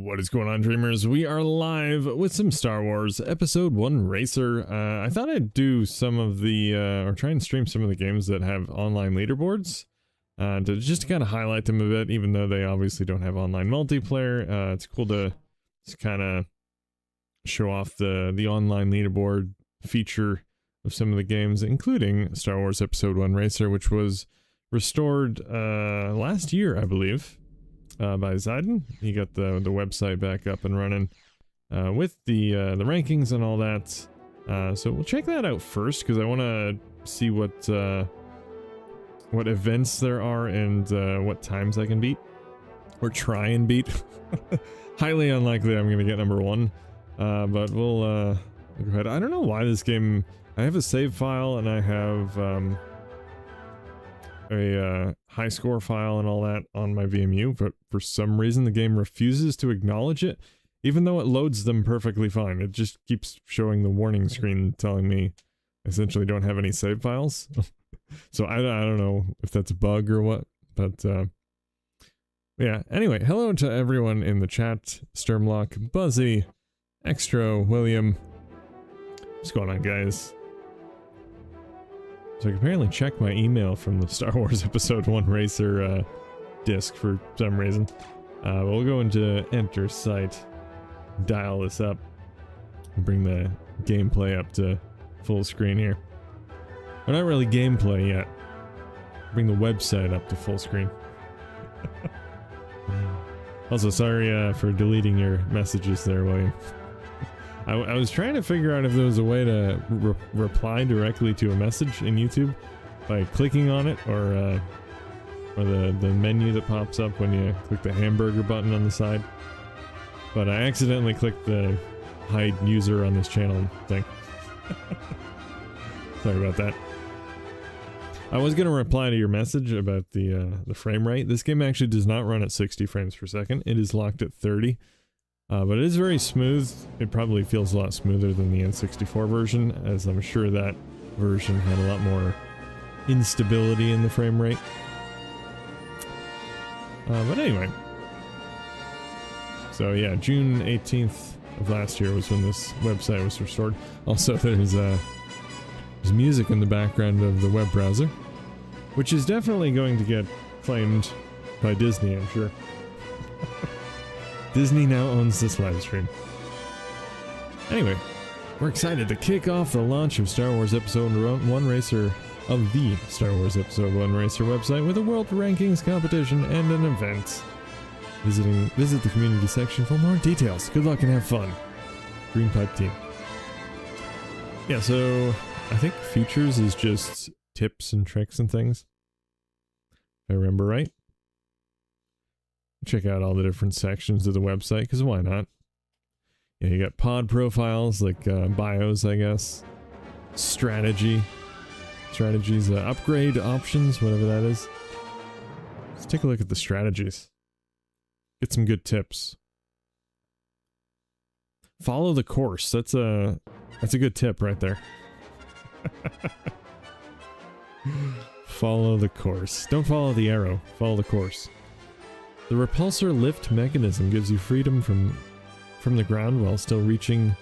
What is going on, dreamers? We are live with some Star Wars Episode 1 Racer. I thought I'd do some of the, or try and stream some of the games that have online leaderboards, to just kind of highlight them a bit, even though they obviously don't have online multiplayer. It's cool to just kind of show off the online leaderboard feature of some of the games, including Star Wars Episode 1 Racer, which was restored last year, I believe. By Zayden. He got the website back up and running with the rankings and all that. So we'll check that out first because I want to see what events there are and what times I can beat or try and beat. Highly unlikely I'm going to get number one, but we'll go ahead. I don't know why this game. I have a save file and I have a high score file and all that on my VMU, but for some reason the game refuses to acknowledge it, even though it loads them perfectly fine. It just keeps showing the warning screen telling me I essentially don't have any save files. So I don't know if that's a bug or what, but yeah. Anyway, hello to everyone in the chat. Sturmlock, Buzzy, Extra, William. What's going on, guys? So I can apparently check my email from the Star Wars Episode 1 Racer disc for some reason. We'll go into Enter Site, dial this up, and bring the gameplay up to full screen here. Well, not really gameplay yet. Bring the website up to full screen. Also, sorry for deleting your messages there, William. I was trying to figure out if there was a way to reply directly to a message in YouTube by clicking on it, or the menu that pops up when you click the hamburger button on the side. But I accidentally clicked the hide user on this channel thing. Sorry about that. I was going to reply to your message about the frame rate. This game actually does not run at 60 frames per second. It is locked at 30. But it is very smooth. It probably feels a lot smoother than the N64 version, as I'm sure that version had a lot more instability in the frame rate. But anyway. So yeah, June 18th of last year was when this website was restored. Also, there's music in the background of the web browser, which is definitely going to get claimed by Disney, I'm sure. Disney now owns this live stream. Anyway, we're excited to kick off the launch of Star Wars Episode 1 Racer, of the Star Wars Episode 1 Racer website, with a World Rankings competition and an event. Visit the community section for more details. Good luck and have fun. Green Pipe Team. Yeah, so I think features is just tips and tricks and things, if I remember right. Check out all the different sections of the website, because why not? Yeah, you got pod profiles, like bios, I guess. Strategies, upgrade options, whatever that is. Let's take a look at the strategies. Get some good tips. Follow the course. That's a good tip right there. Follow the course. Don't follow the arrow. Follow the course. The repulsor lift mechanism gives you freedom from the ground while still reacting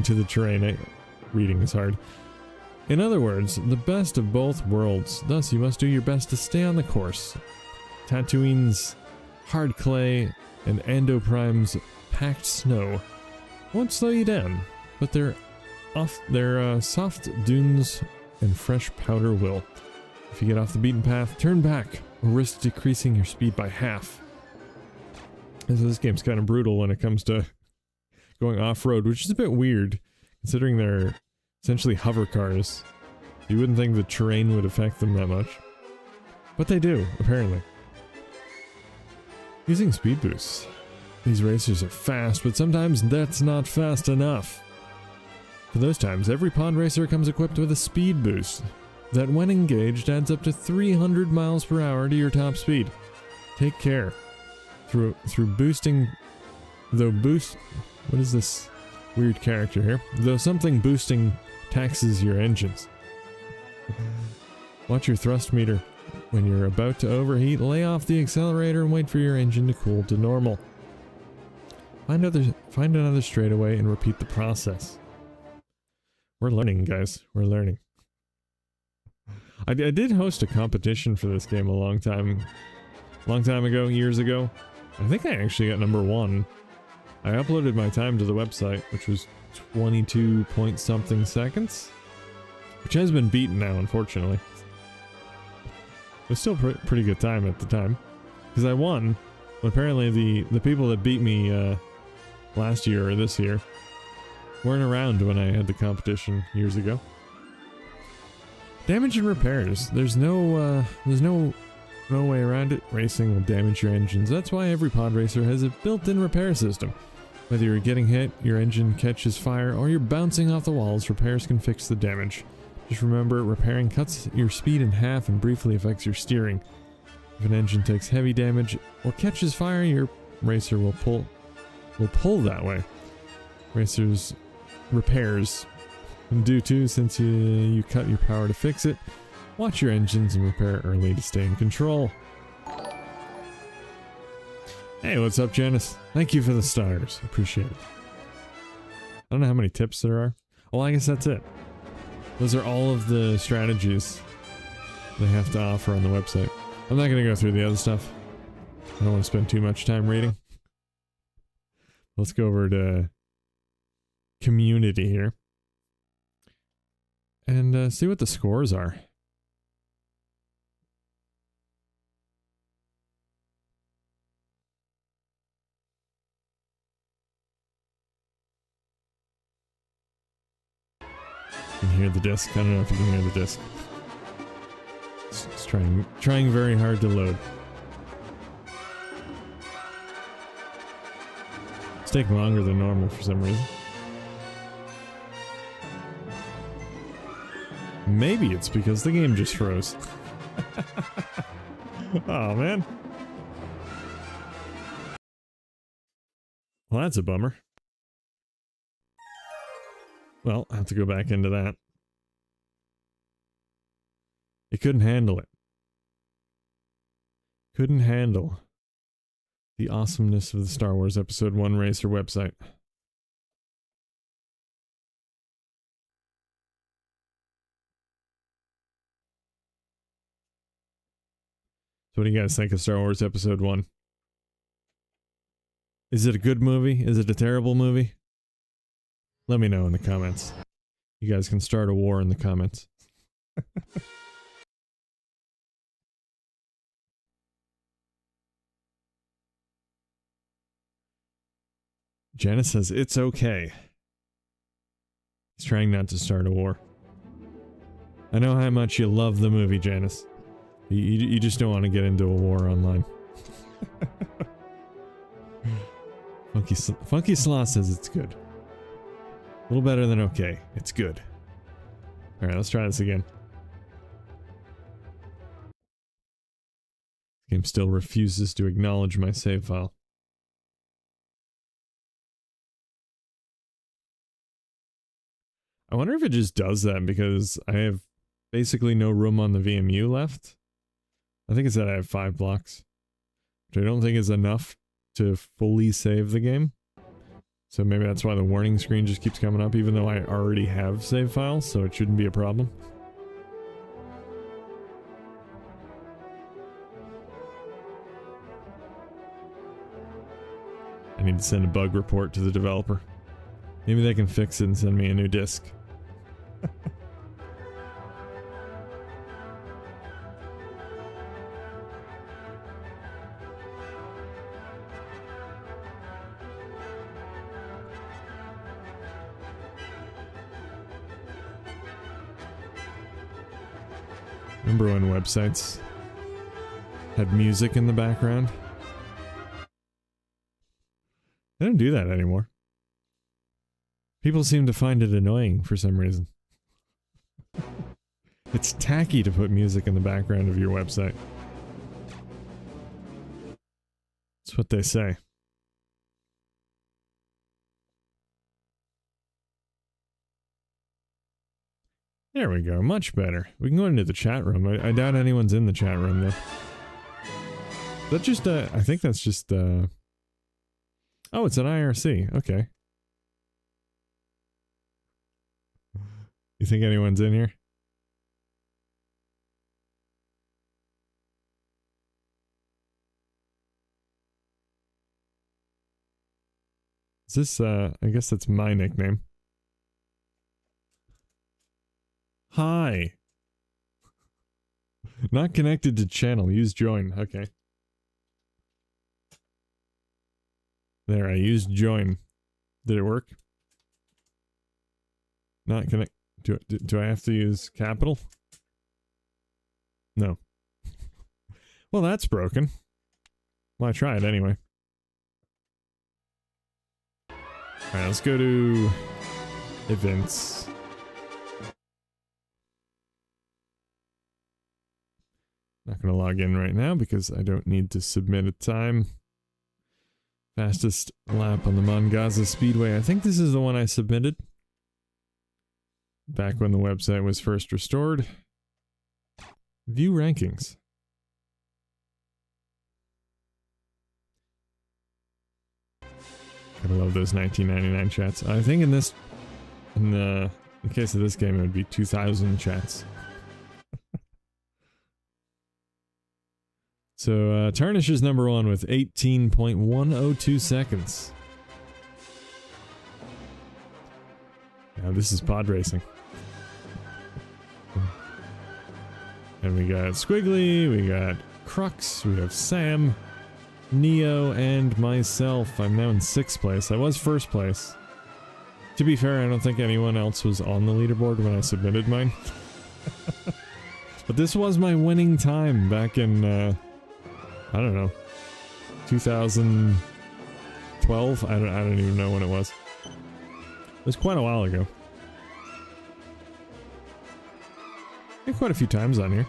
to the terrain. Reading is hard. In other words, the best of both worlds. Thus, you must do your best to stay on the course. Tatooine's hard clay and Endoprime's packed snow won't slow you down, but their soft dunes and fresh powder will. If you get off the beaten path, turn back, or risk decreasing your speed by half. And so this game's kind of brutal when it comes to going off-road, which is a bit weird, considering they're essentially hover cars. You wouldn't think the terrain would affect them that much. But they do, apparently. Using speed boosts. These racers are fast, but sometimes that's not fast enough. For those times, every pod racer comes equipped with a speed boost that, when engaged, adds up to 300 miles per hour to your top speed. Take care. Through boosting... What is this weird character here? Though something boosting taxes your engines. Watch your thrust meter. When you're about to overheat, lay off the accelerator and wait for your engine to cool to normal. Find another straightaway and repeat the process. We're learning, guys. We're learning. I did host a competition for this game a long time ago, years ago. I think I actually got number 1. I uploaded my time to the website, which was 22 point something seconds, which has been beaten now, unfortunately. It was still pretty good time at the time, because I won. But apparently the people that beat me last year or this year weren't around when I had the competition years ago. Damage and repairs. There's no way around it. Racing will damage your engines. That's why every pod racer has a built-in repair system. Whether you're getting hit, your engine catches fire, or you're bouncing off the walls, repairs can fix the damage. Just remember, repairing cuts your speed in half and briefly affects your steering. If an engine takes heavy damage or catches fire, your racer will pull that way. Racers repairs do too, since you cut your power to fix it. Watch your engines and repair early to stay in control. Hey, what's up, Janice? Thank you for the stars. Appreciate it. I don't know how many tips there are. Well, I guess that's it. Those are all of the strategies they have to offer on the website. I'm not going to go through the other stuff. I don't want to spend too much time reading. Let's go over to community here and see what the scores are. You can hear the disc. I don't know if you can hear the disc. It's trying very hard to load. It's taking longer than normal for some reason. Maybe it's because the game just froze. Oh man. Well, that's a bummer. Well, I have to go back into that. It couldn't handle it. Couldn't handle the awesomeness of the Star Wars Episode 1 Racer website. So what do you guys think of Star Wars Episode 1? Is it a good movie? Is it a terrible movie? Let me know in the comments. You guys can start a war in the comments. Janice says it's okay. He's trying not to start a war. I know how much you love the movie, Janice. You just don't want to get into a war online. Funky Slaw says it's good. A little better than okay. It's good. Alright, let's try this again. This game still refuses to acknowledge my save file. I wonder if it just does that because I have basically no room on the VMU left. I think it said I have 5 blocks, which I don't think is enough to fully save the game. So maybe that's why the warning screen just keeps coming up, even though I already have save files, so it shouldn't be a problem. I need to send a bug report to the developer. Maybe they can fix it and send me a new disc. Remember when websites had music in the background? They don't do that anymore. People seem to find it annoying for some reason. It's tacky to put music in the background of your website. That's what they say. There we go, much better. We can go into the chat room. I doubt anyone's in the chat room though. That just, I think that's just, Oh, it's an IRC. Okay. You think anyone's in here? Is this, I guess that's my nickname. Hi. Not connected to channel. Use join. Okay. There, I used join. Did it work? Not connect. Do I have to use capital? No. Well, that's broken. Well, I tried anyway. Alright, let's go to events. Not gonna log in right now because I don't need to submit a time. Fastest lap on the Mongaza Speedway. I think this is the one I submitted back when the website was first restored. View rankings. Gotta love those 1999 chats. I think in the case of this game, it would be 2000 chats. So, Tarnish is number one with 18.102 seconds. Now this is pod racing. And we got Squiggly, we got Crux, we have Sam, Neo, and myself. I'm now in 6th place. I was 1st place. To be fair, I don't think anyone else was on the leaderboard when I submitted mine. But this was my winning time back in, I don't know, 2012? I don't even know when it was. It was quite a while ago. Quite a few times on here.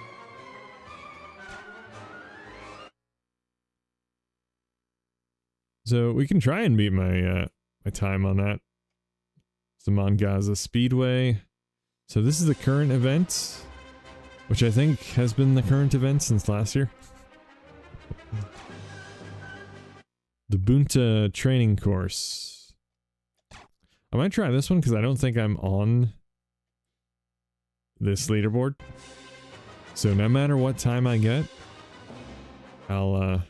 So we can try and beat my my time on that. It's the Mongaza Speedway. So this is the current event, which I think has been the current event since last year. The Bunta training course. I might try this one because I don't think I'm on this leaderboard. So no matter what time I get, I'll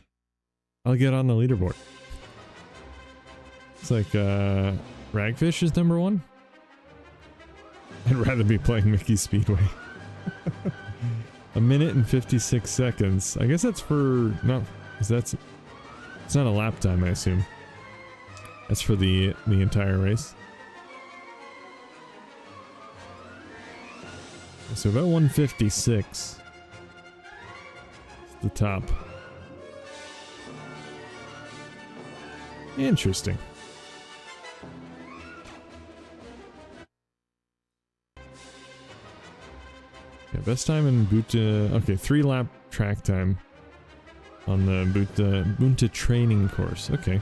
get on the leaderboard. It's like Ragfish is number one. I'd rather be playing Mickey Speedway. 1 minute and 56 seconds. I guess that's for it's not a lap time, I assume. That's for the entire race. So about 156. It's the top. Interesting. Yeah, best time in Bunta. Okay, 3 lap track time on the Bunta training course. Okay.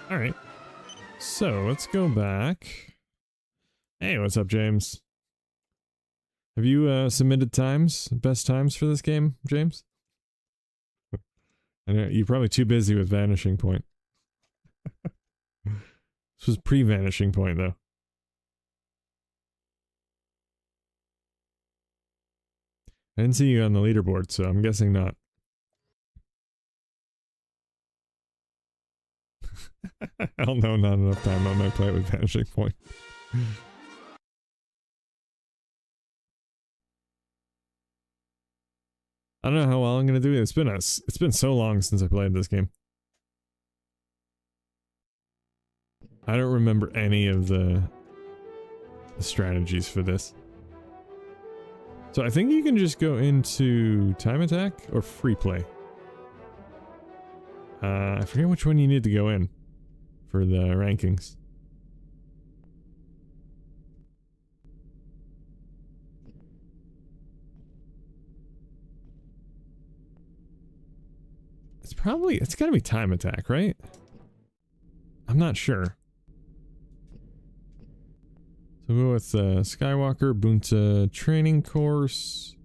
Alright. So, let's go back. Hey, what's up, James? Have you submitted times? Best times for this game, James? I know you're probably too busy with Vanishing Point. This was pre-Vanishing Point, though. I didn't see you on the leaderboard, so I'm guessing not. Hell no, not enough time on my plate with Vanishing Point. I don't know how well I'm gonna do it. It's been so long since I played this game. I don't remember any of the strategies for this. So I think you can just go into time attack or free play. I forget which one you need to go in for the rankings. It's gotta be time attack, right? I'm not sure. So we'll go with Skywalker Bunta training course.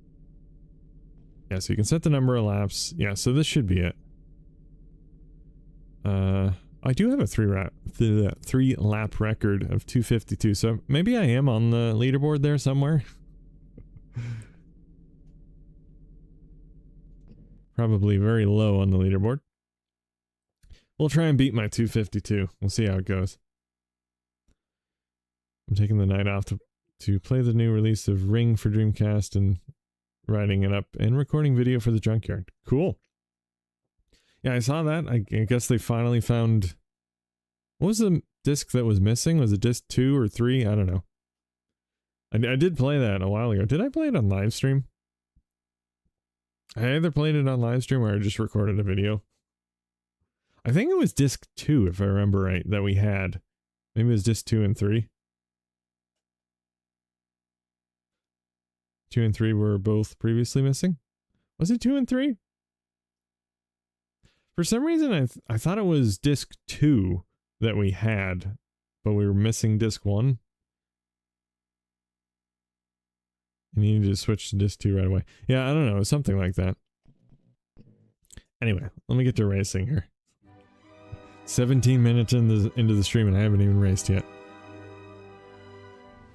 Yeah, so you can set the number of laps. Yeah, so this should be it. I do have a three lap record of 252, so maybe I am on the leaderboard there somewhere. Probably very low on the leaderboard. We'll try and beat my 252. We'll see how it goes. I'm taking the night off to play the new release of Ring for Dreamcast and writing it up and recording video for the Junkyard. Cool. Yeah, I saw that. I guess they finally found... What was the disc that was missing? Was it disc 2 or 3? I don't know. I did play that a while ago. Did I play it on live stream? I either played it on live stream or I just recorded a video. I think it was disc 2, if I remember right, that we had. Maybe it was disc 2 and 3. 2 and 3 were both previously missing. Was it 2 and 3? For some reason, I thought it was disc 2 that we had, but we were missing disc 1. And you needed to switch to disc 2 right away. Yeah, I don't know, something like that. Anyway, let me get to racing here. 17 minutes into the stream and I haven't even raced yet.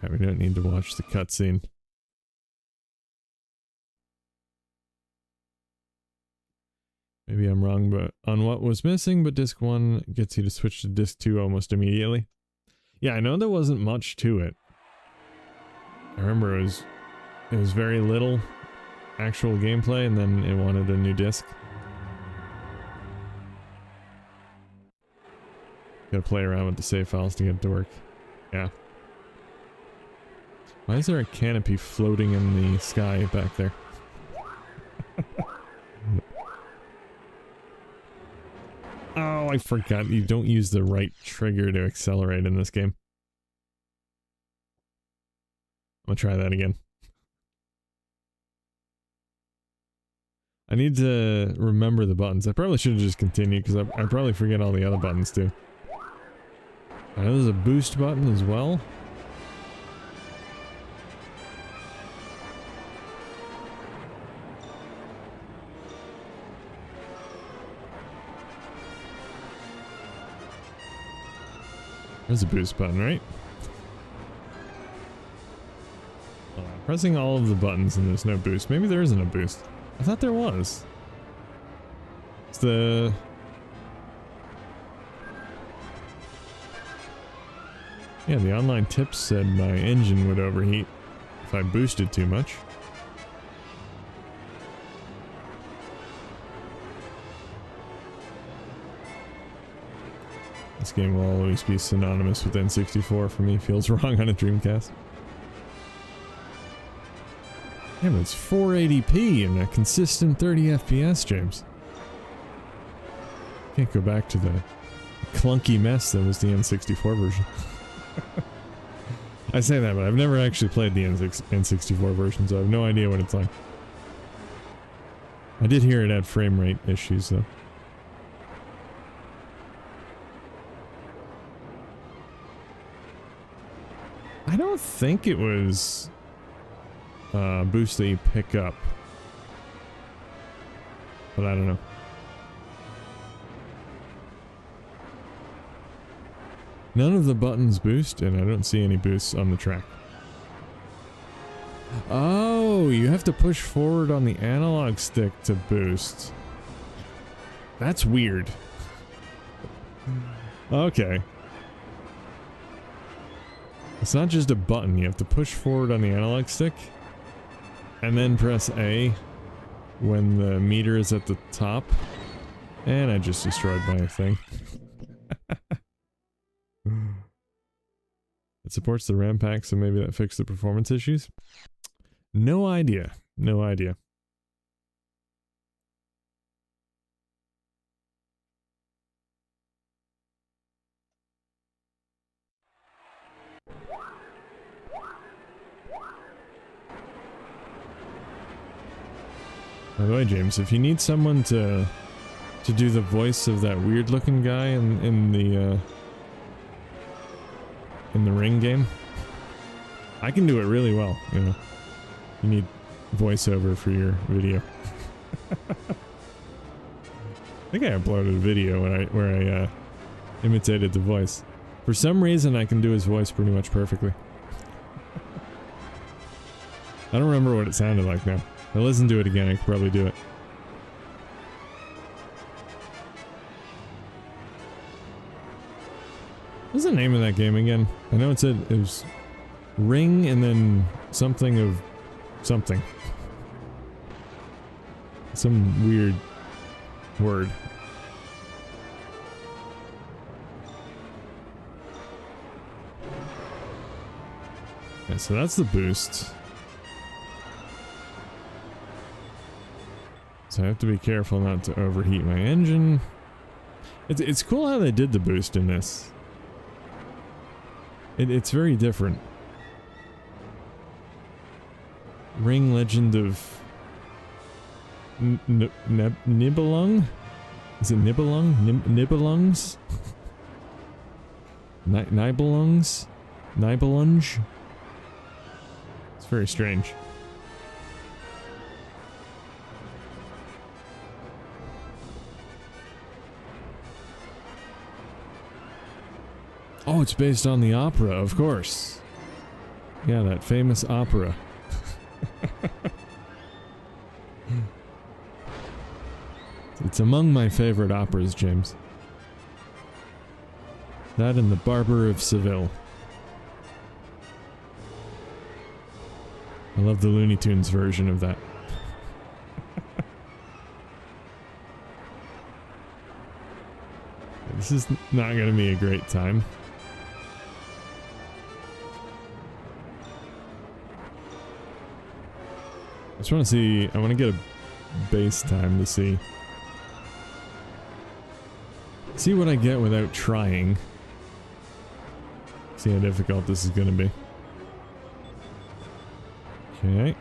Okay, we don't need to watch the cutscene. Maybe I'm wrong but on what was missing, but disc 1 gets you to switch to disc 2 almost immediately. Yeah, I know there wasn't much to it. I remember it was very little actual gameplay and then it wanted a new disc. Gotta play around with the save files to get it to work. Yeah. Why is there a canopy floating in the sky back there? Oh, I forgot. You don't use the right trigger to accelerate in this game. I'm gonna try that again. I need to remember the buttons. I probably should have just continued because I probably forget all the other buttons too. I know there's a boost button as well. There's a boost button, right? Pressing all of the buttons and there's no boost. Maybe there isn't a boost. I thought there was. It's the... Yeah, the online tips said my engine would overheat if I boosted too much. This game will always be synonymous with N64 for me. Feels wrong on a Dreamcast. Yeah, but it's 480p and a consistent 30 FPS, James. Can't go back to the clunky mess that was the N64 version. I say that, but I've never actually played the N64 version, so I have no idea what it's like. I did hear it had frame rate issues, though. I don't think it was boost that you pick up, but I don't know. None of the buttons boost, and I don't see any boosts on the track. Oh, you have to push forward on the analog stick to boost. That's weird. Okay. It's not just a button, you have to push forward on the analog stick and then press A when the meter is at the top. And I just destroyed my thing. It supports the RAM pack, so maybe that fixed the performance issues. No idea. No idea. By the way, James, if you need someone to do the voice of that weird looking guy in the Ring game, I can do it really well, you know. You need voiceover for your video. I think I uploaded a video where I imitated the voice. For some reason, I can do his voice pretty much perfectly. I don't remember what it sounded like now. If I listen to it again, I could probably do it. What's the name of that game again? I know it said it was Ring and then something of something. Some weird word. Okay, so that's the boost. So I have to be careful not to overheat my engine. It's cool how they did the boost in this. It's very different. Ring Legend of Nibelung? Is it Nibelung? Nibelungs? Nibelungs? Nibelunge? It's very strange. Oh, it's based on the opera, of course. Yeah, that famous opera. It's among my favorite operas, James. That and The Barber of Seville. I love the Looney Tunes version of that. This is not going to be a great time. I just want to see, I want to get a base time to see what I get without trying. See how difficult this is going to be. Okay.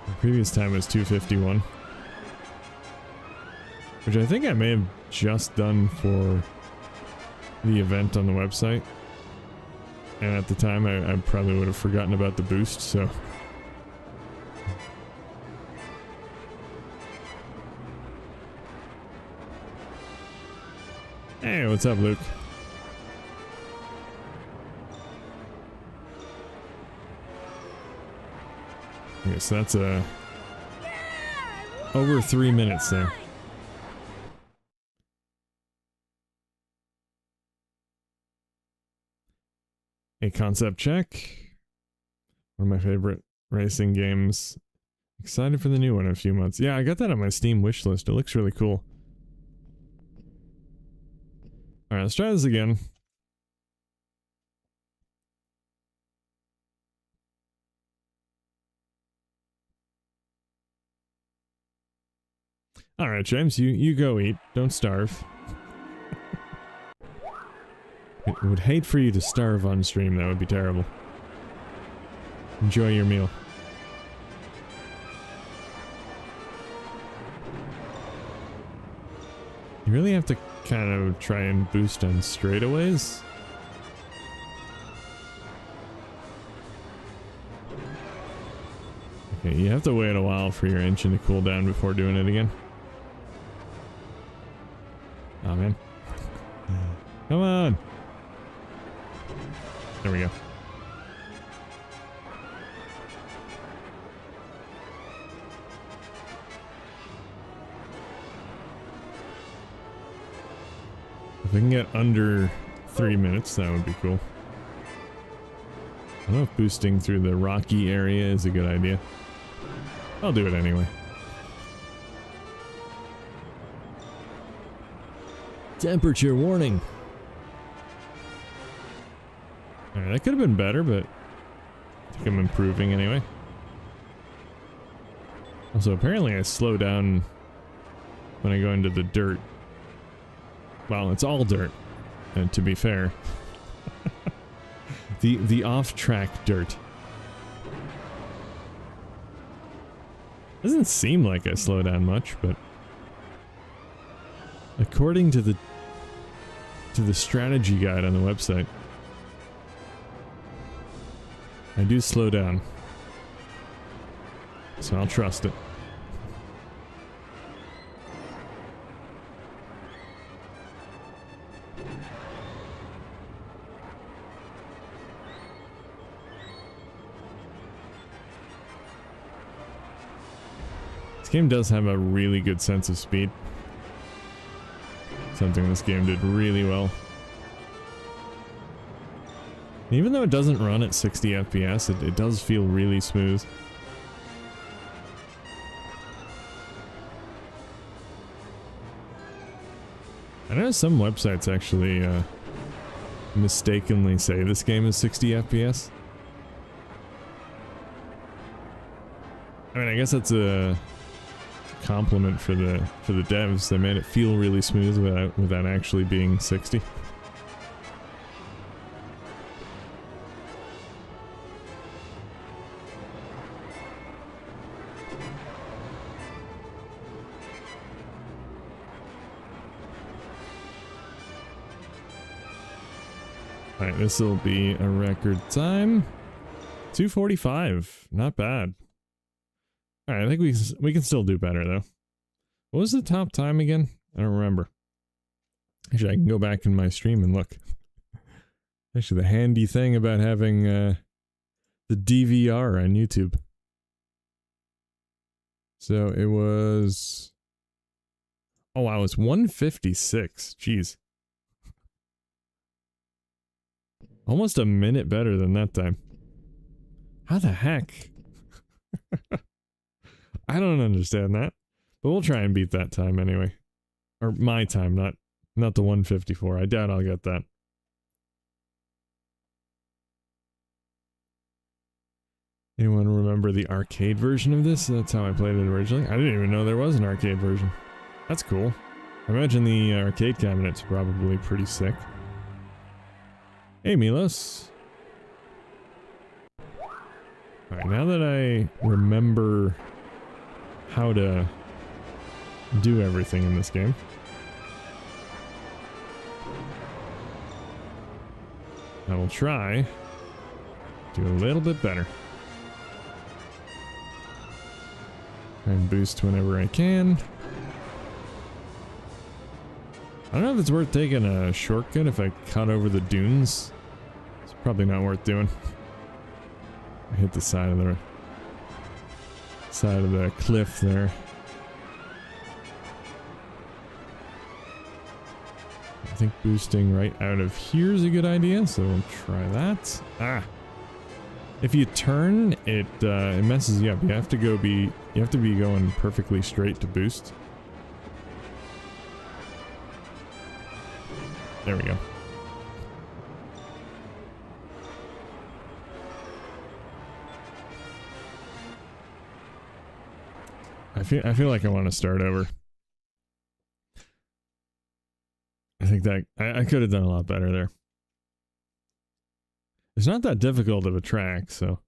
The previous time was 251. Which I think I may have just done for the event on the website. And at the time, I probably would have forgotten about the boost, so... Hey, what's up, Luke? Okay, so that's over 3 minutes there. A concept check. One of my favorite racing games. Excited for the new one in a few months. Yeah, I got that on my Steam wish list. It looks really cool. Alright, let's try this again. Alright, James, you go eat. Don't starve. I would hate for you to starve on stream, that would be terrible. Enjoy your meal. You really have to kind of try and boost on straightaways? Okay, you have to wait a while for your engine to cool down before doing it again. Oh man. Come on! There we go. If I can get under 3 minutes, that would be cool. I don't know if boosting through the rocky area is a good idea. I'll do it anyway. Temperature warning! Alright, that could have been better, but I think I'm improving anyway. Also, apparently I slow down when I go into the dirt. Well, it's all dirt, and to be fair. the off-track dirt. Doesn't seem like I slow down much, but according to the strategy guide on the website, I do slow down. So I'll trust it. This game does have a really good sense of speed. Something this game did really well. Even though it doesn't run at 60 FPS, it does feel really smooth. I know some websites actually mistakenly say this game is 60 FPS. I mean, I guess that's a compliment for the devs. They made it feel really smooth without actually being 60. Alright, this will be a record time. 2:45. Not bad. Alright, I think we can still do better, though. What was the top time again? I don't remember. Actually, I can go back in my stream and look. Actually, the handy thing about having the DVR on YouTube. So it was... Oh wow, it's 1:56. Jeez. Almost a minute better than that time. How the heck? I don't understand that. But we'll try and beat that time anyway. Or my time, not the 1:54. I doubt I'll get that. Anyone remember the arcade version of this? That's how I played it originally. I didn't even know there was an arcade version. That's cool. I imagine the arcade cabinet's probably pretty sick. Hey, Milos. Alright, now that I remember how to do everything in this game, I will try to do a little bit better. Try and boost whenever I can. I don't know if it's worth taking a shortcut if I cut over the dunes. It's probably not worth doing. I hit the side of the cliff there. I think boosting right out of here is a good idea, so we'll try that. Ah, if you turn, it messes you up. You have to be going perfectly straight to boost. There we go. I feel like I want to start over. I think that I could have done a lot better there. It's not that difficult of a track, so.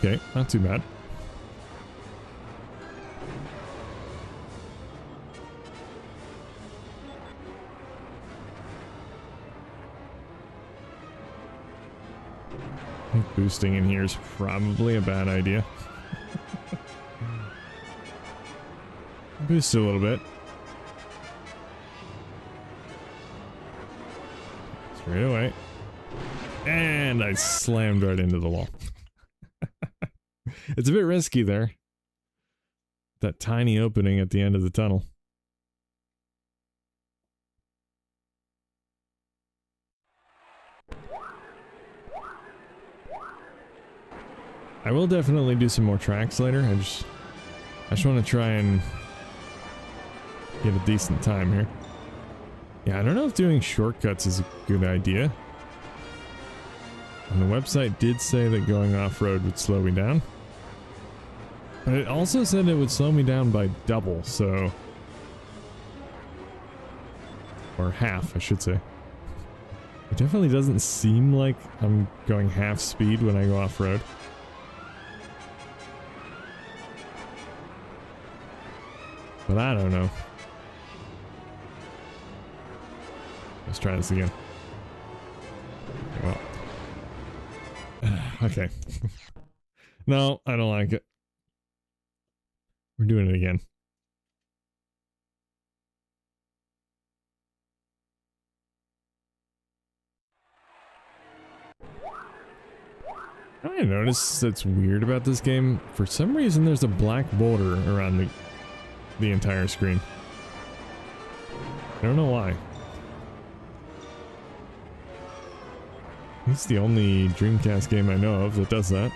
Okay, not too bad. I think boosting in here is probably a bad idea. Boost a little bit. Straight away. And I slammed right into the wall. It's a bit risky there. That tiny opening at the end of the tunnel. I will definitely do some more tracks later. I just want to try and get a decent time here. Yeah, I don't know if doing shortcuts is a good idea. And the website did say that going off-road would slow me down. But it also said it would slow me down by double, so... Or half, I should say. It definitely doesn't seem like I'm going half speed when I go off-road. But I don't know. Let's try this again. Well. Okay. No, I don't like it. We're doing it again. I noticed that's weird about this game. For some reason, there's a black border around the entire screen. I don't know why. It's the only Dreamcast game I know of that does that.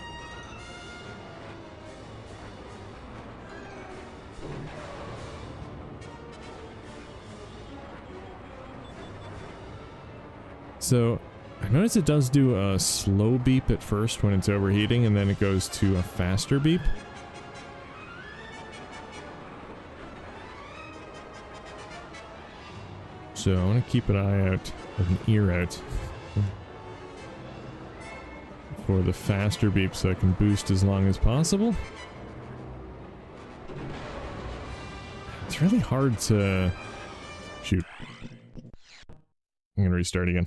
So, I notice it does do a slow beep at first when it's overheating, and then it goes to a faster beep. So I want to keep an eye out, or an ear out, for the faster beep so I can boost as long as possible. It's really hard to... Shoot. I'm gonna restart again.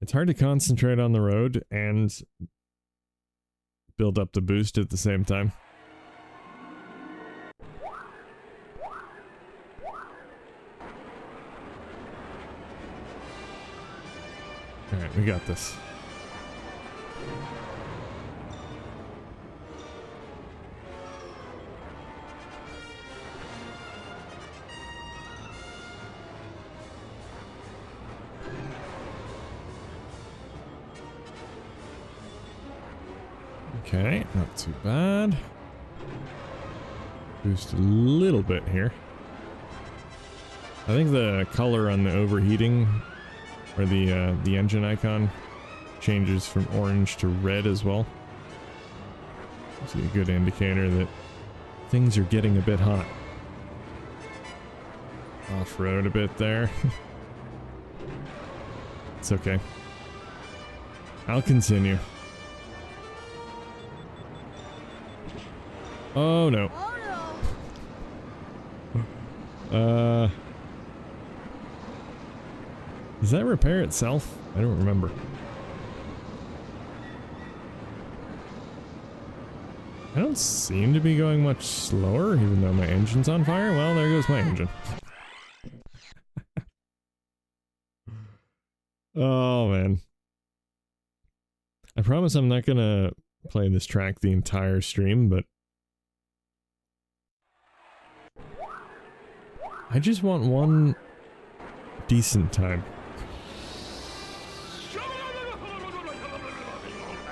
It's hard to concentrate on the road and build up the boost at the same time. Alright, we got this. Okay, not too bad. Boost a little bit here. I think the color on the overheating, or the engine icon, changes from orange to red as well. It's a good indicator that things are getting a bit hot. Off-road a bit there. It's okay. I'll continue. Oh no. Does that repair itself? I don't remember. I don't seem to be going much slower, even though my engine's on fire. Well, there goes my engine. Oh, man. I promise I'm not gonna play this track the entire stream, but I just want one decent time.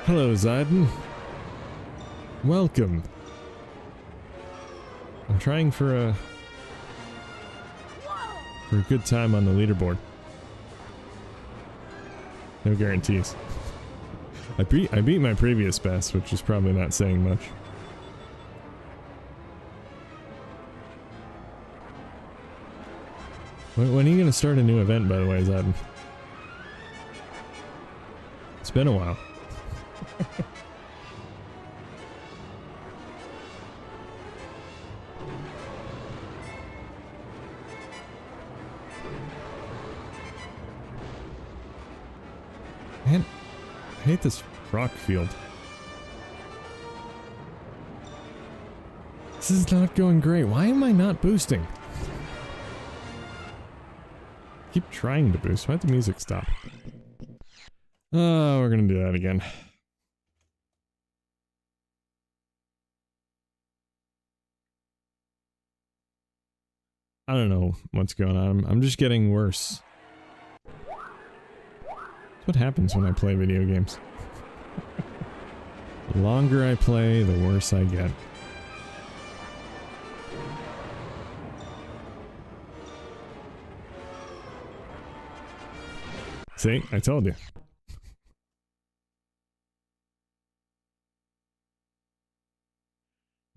Hello, Zayden. Welcome. I'm trying for a good time on the leaderboard. No guarantees. I beat my previous best, which is probably not saying much. When are you gonna start a new event, by the way, Zayden? It's been a while. Man, I hate this rock field. This is not going great. Why am I not boosting? Keep trying to boost. Why'd the music stop? Oh, we're gonna do that again. I don't know what's going on. I'm just getting worse. That's what happens when I play video games. The longer I play, the worse I get. See? I told you.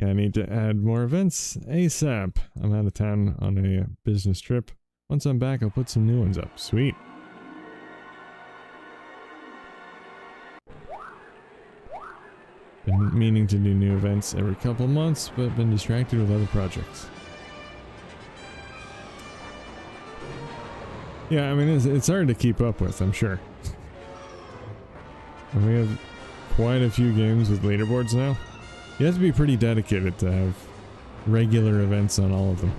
Yeah, I need to add more events ASAP. I'm out of town on a business trip. Once I'm back, I'll put some new ones up. Sweet. Been meaning to do new events every couple months, but been distracted with other projects. Yeah, I mean, it's hard to keep up with, I'm sure. And we have quite a few games with leaderboards now. You have to be pretty dedicated to have regular events on all of them.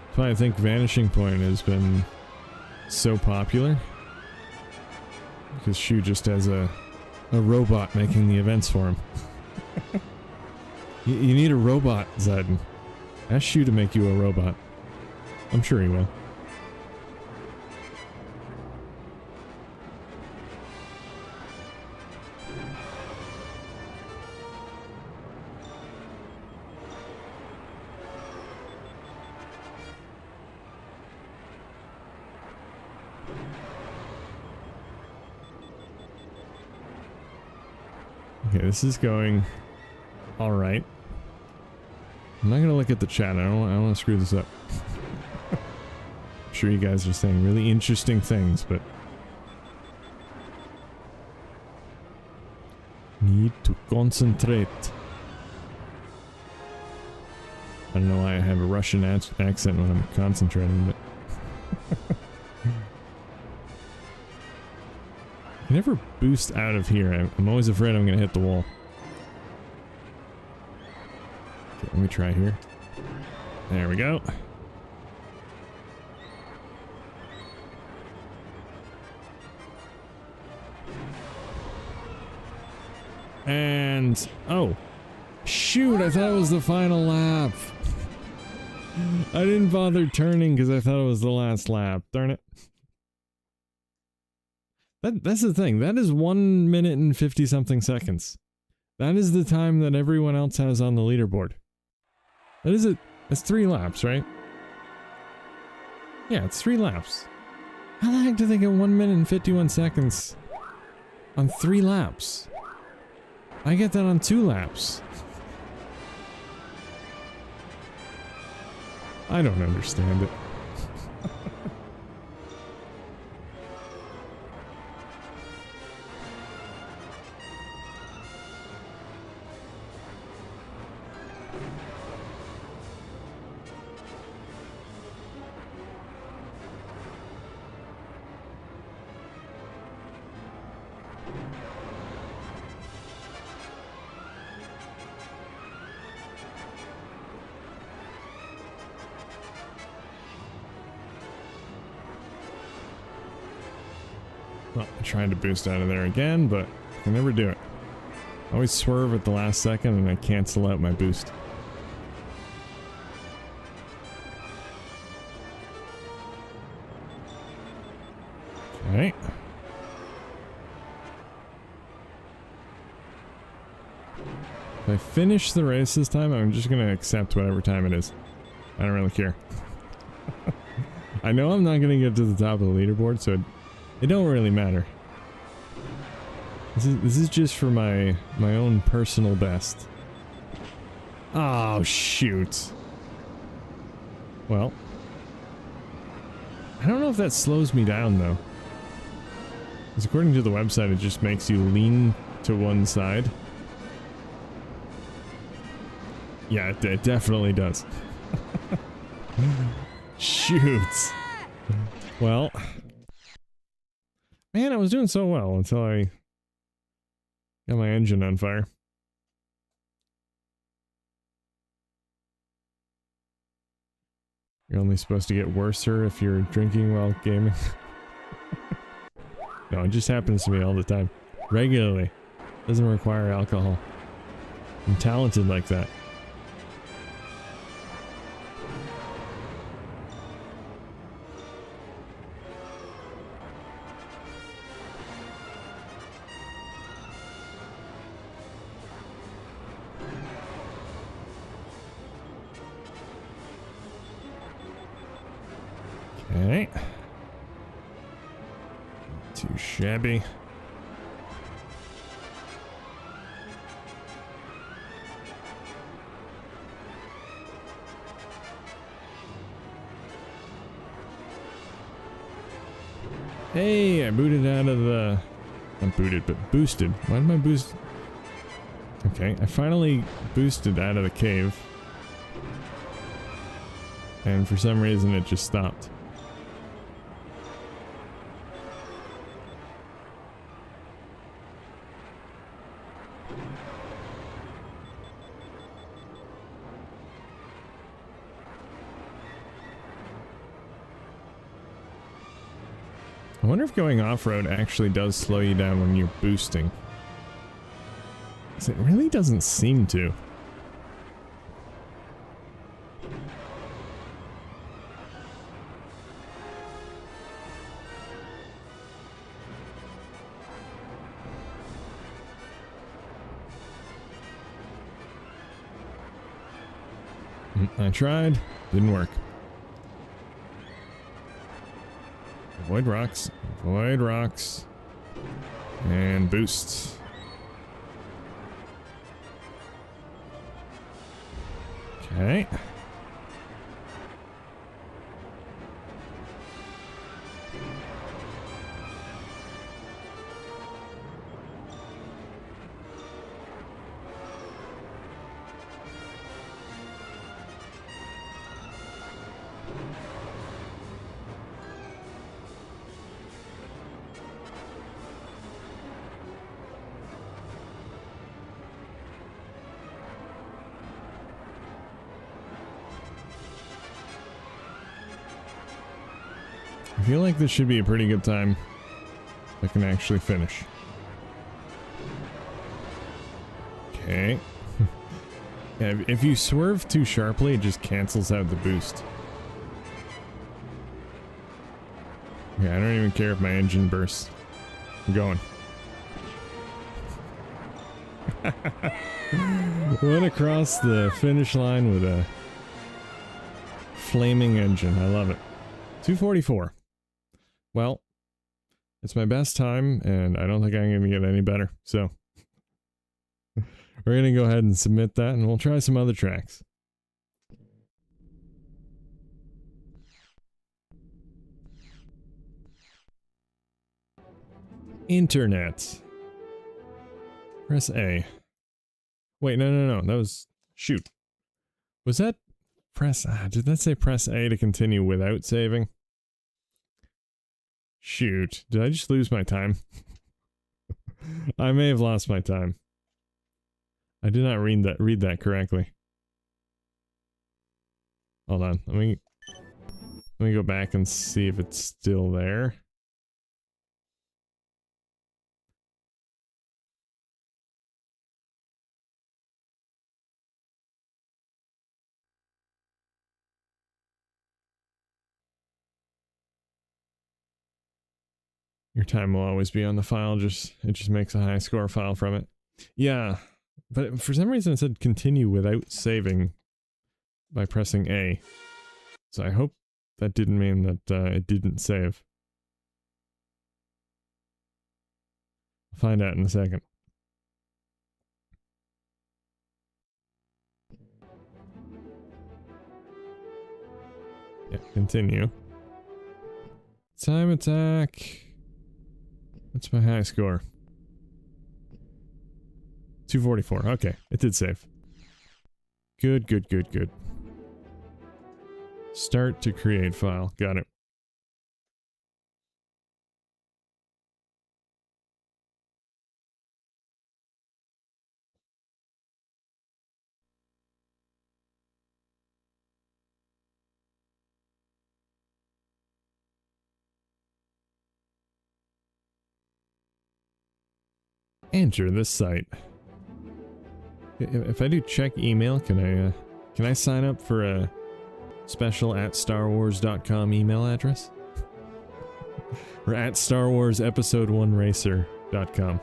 That's why I think Vanishing Point has been so popular. Because Shu just has a robot making the events for him. You need a robot, Zedden. Ask Shu to make you a robot. I'm sure he will. Okay, this is going all right. I'm not gonna look at the chat. I don't want to screw this up. I'm sure you guys are saying really interesting things, but need to concentrate. I don't know why I have a Russian accent when I'm concentrating, but I never boost out of here. I'm always afraid I'm gonna hit the wall. Okay, let me try here. There we go. And oh, shoot! I thought it was the final lap. I didn't bother turning because I thought it was the last lap. Darn it. That's the thing. That is 1 minute and 50 something seconds. That is the time that everyone else has on the leaderboard. That is it. That's 3 laps, right? Yeah, it's 3 laps. How the heck do they get 1 minute and 51 seconds on 3 laps? I get that on 2 laps. I don't understand it. Well, I tried to boost out of there again, but I can never do it. I always swerve at the last second and I cancel out my boost. Okay. If I finish the race this time, I'm just gonna accept whatever time it is. I don't really care. I know I'm not gonna get to the top of the leaderboard, so it don't really matter. This is just for my own personal best. Oh shoot. Well, I don't know if that slows me down though. Because according to the website, it just makes you lean to one side. Yeah, it definitely does. Shoot. Well, man, I was doing so well until I got my engine on fire. You're only supposed to get worser if you're drinking while gaming. No, it just happens to me all the time. Regularly. Doesn't require alcohol. I'm talented like that. Okay. Too shabby. Hey, I booted out of the... Not booted, but boosted. Why did I boost? Okay, I finally boosted out of the cave. And for some reason it just stopped. I wonder if going off-road actually does slow you down when you're boosting. 'Cause it really doesn't seem to. I tried, didn't work. Avoid rocks, and boost. Okay. I feel like this should be a pretty good time if I can actually finish. Okay. Yeah, if you swerve too sharply, it just cancels out the boost. Yeah, I don't even care if my engine bursts. I'm going. Went across the finish line with a flaming engine. I love it. 244. Well, it's my best time, and I don't think I'm going to get any better. So, we're going to go ahead and submit that, and we'll try some other tracks. Internet. Press A. Wait, no. That was... Shoot. Was that... Press... did that say press A to continue without saving? Shoot. Did I just lose my time? I may have lost my time. I did not read that correctly. Hold on. Let me go back and see if it's still there. Your time will always be on the file, it just makes a high score file from it. Yeah, but for some reason it said continue without saving by pressing A. So I hope that didn't mean that it didn't save. I'll find out in a second. Yeah, continue. Time attack. What's my high score? 244. Okay, it did save. Good. Start to create file. Got it. Enter this site. If I do check email, can I sign up for a special @StarWars.com email address? Or @StarWarsEpisode1Racer.com.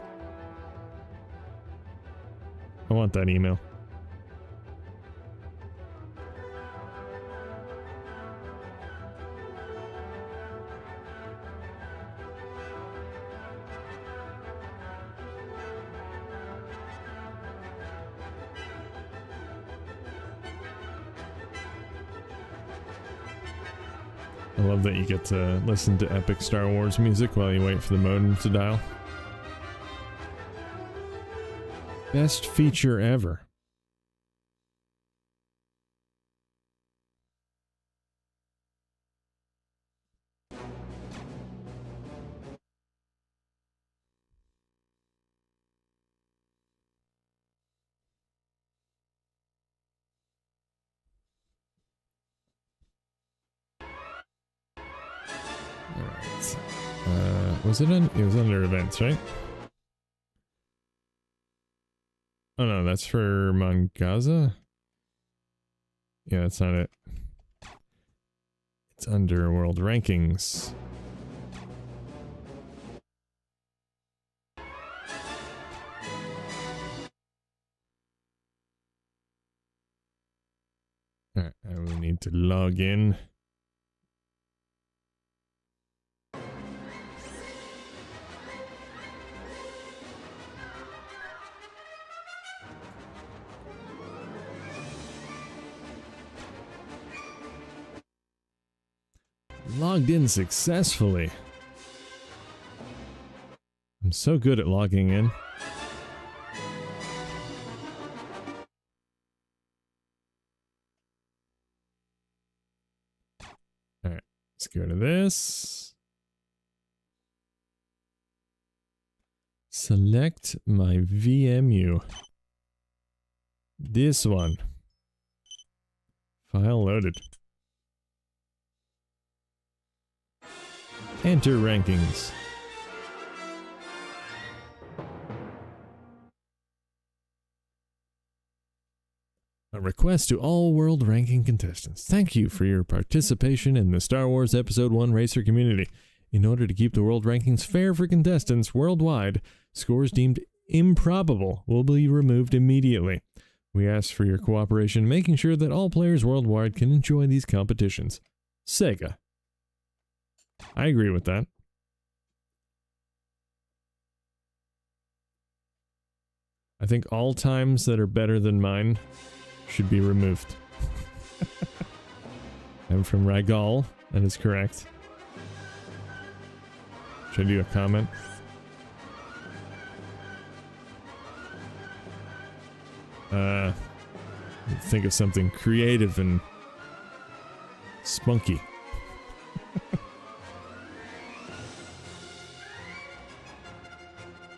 I want that email. I love that you get to listen to epic Star Wars music while you wait for the modem to dial. Best feature ever. Was it in? It was under events, right? Oh no, that's for Mangaza? Yeah, that's not it. It's under world rankings. Alright, I will need to log in. Logged in successfully. I'm so good at logging in. Alright, let's go to this. Select my VMU. This one. File loaded. Enter rankings. A request to all world ranking contestants. Thank you for your participation in the Star Wars Episode 1 Racer community. In order to keep the world rankings fair for contestants worldwide, scores deemed improbable will be removed immediately. We ask for your cooperation, making sure that all players worldwide can enjoy these competitions. Sega. I agree with that. I think all times that are better than mine should be removed. I'm from Ragal, that is correct. Should I do a comment? Think of something creative and spunky.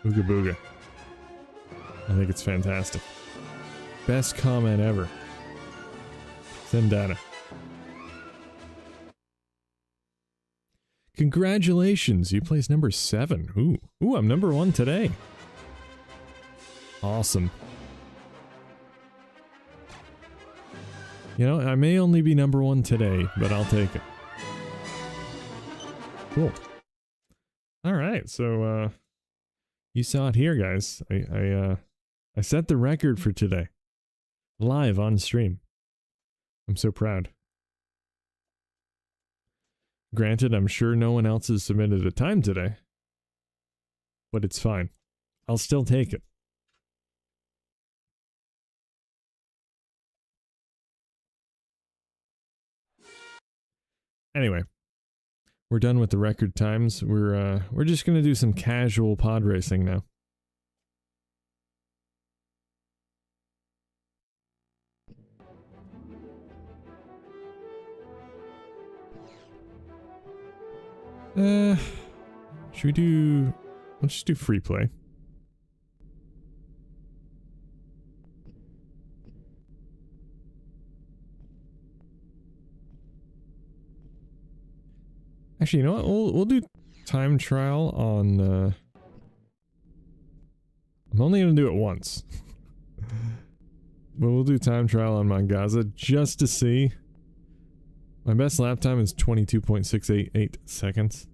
Ooga booga. I think it's fantastic. Best comment ever. Send data. Congratulations, you placed number 7. Ooh, I'm number 1 today. Awesome. You know, I may only be number 1 today, but I'll take it. Cool. Alright, so, you saw it here, guys. I set the record for today. Live on stream. I'm so proud. Granted, I'm sure no one else has submitted a time today. But it's fine. I'll still take it. Anyway, we're done with the record times. We're just gonna do some casual pod racing now. Should we do... Let's just do free play. Actually, you know what? We'll do time trial on, I'm only gonna do it once. But we'll do time trial on Mangaza just to see. My best lap time is 22.688 seconds.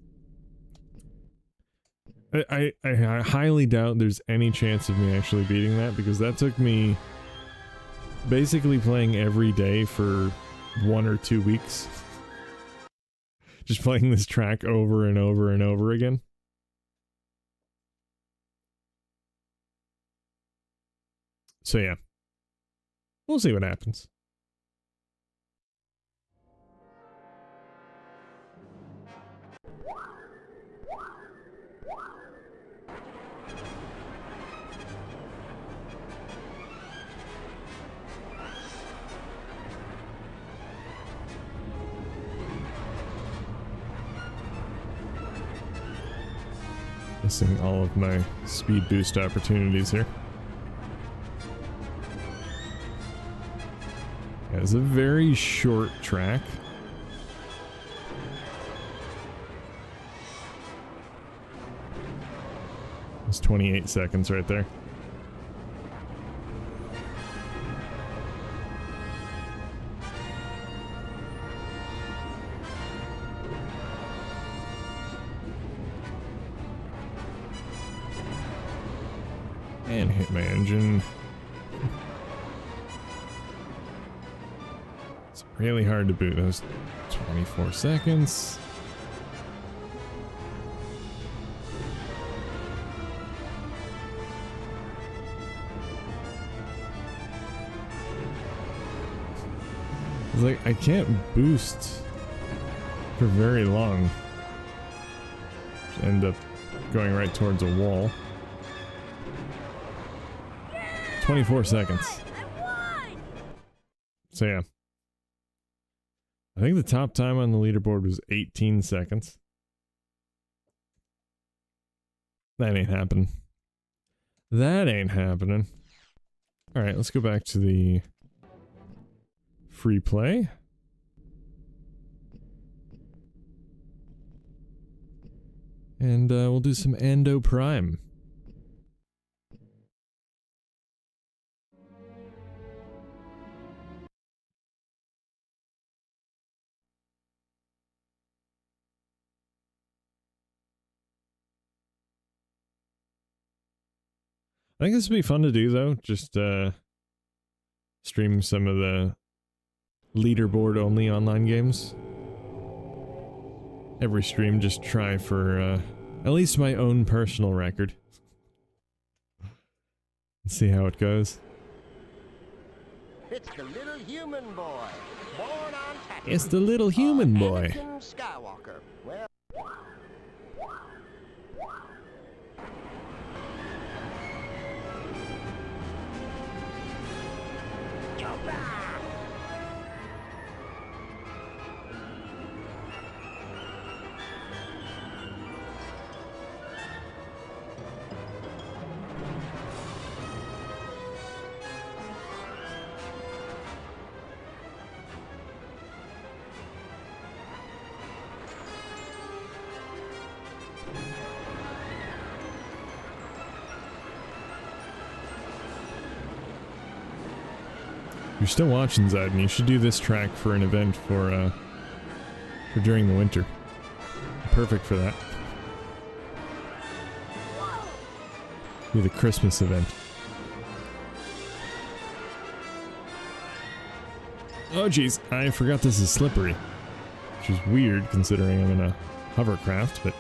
I highly doubt there's any chance of me actually beating that, because that took me basically playing every day for 1 or 2 weeks. Just playing this track over and over and over again. So yeah. We'll see what happens. Missing all of my speed boost opportunities here. Yeah, it's a very short track. It's 28 seconds right there. And hit my engine. It's really hard to boot those 24 seconds. It's like I can't boost for very long. Just end up going right towards a wall. 24 seconds. So yeah. I think the top time on the leaderboard was 18 seconds. That ain't happening. That ain't happening. Alright, let's go back to the free play. And we'll do some Ando Prime. I think this would be fun to do though, just stream some of the leaderboard only online games. Every stream just try for at least my own personal record. Let's see how it goes. It's the little human boy, born on Tatooine. It's the little human boy. Anakin Skywalker. Well, go back. You're still watching, Zed, and you should do this track for an event for during the winter. Perfect for that. Be the Christmas event. Oh jeez, I forgot this is slippery. Which is weird considering I'm in a hovercraft, but...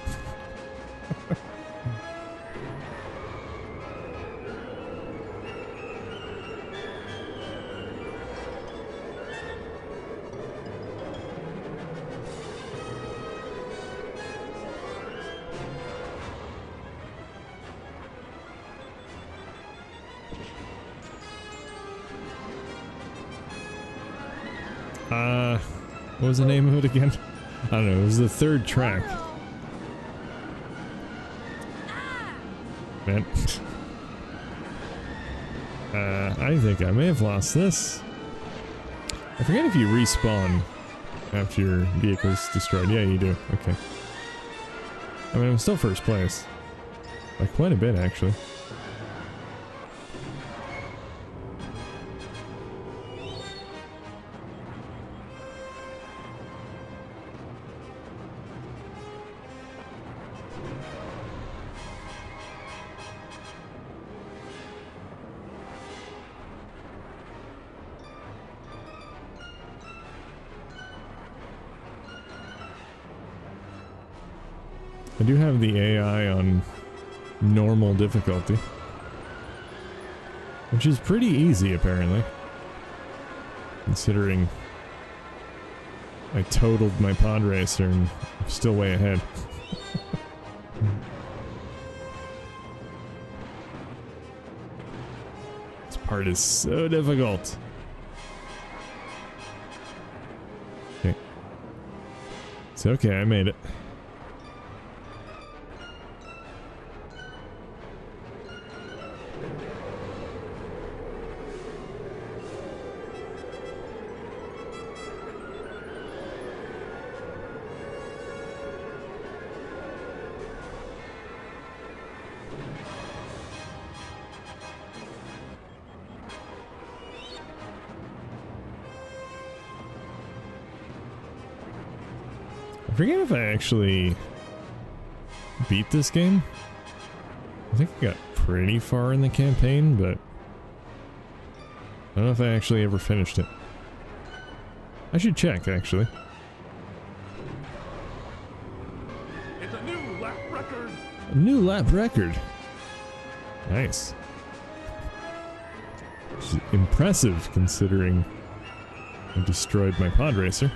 what was the name of it again? I don't know, it was the third track. Man. I think I may have lost this. I forget if you respawn after your vehicle's destroyed. Yeah, you do. Okay. I mean, I'm still first place. By quite a bit, actually. I do have the AI on normal difficulty, which is pretty easy apparently, considering I totaled my pod racer and I'm still way ahead. This part is so difficult. Okay. It's okay, I made it. I forget if I actually beat this game. I think I got pretty far in the campaign, but I don't know if I actually ever finished it. I should check, actually. It's a new lap record. A new lap record. Nice. Which is impressive considering I destroyed my pod racer.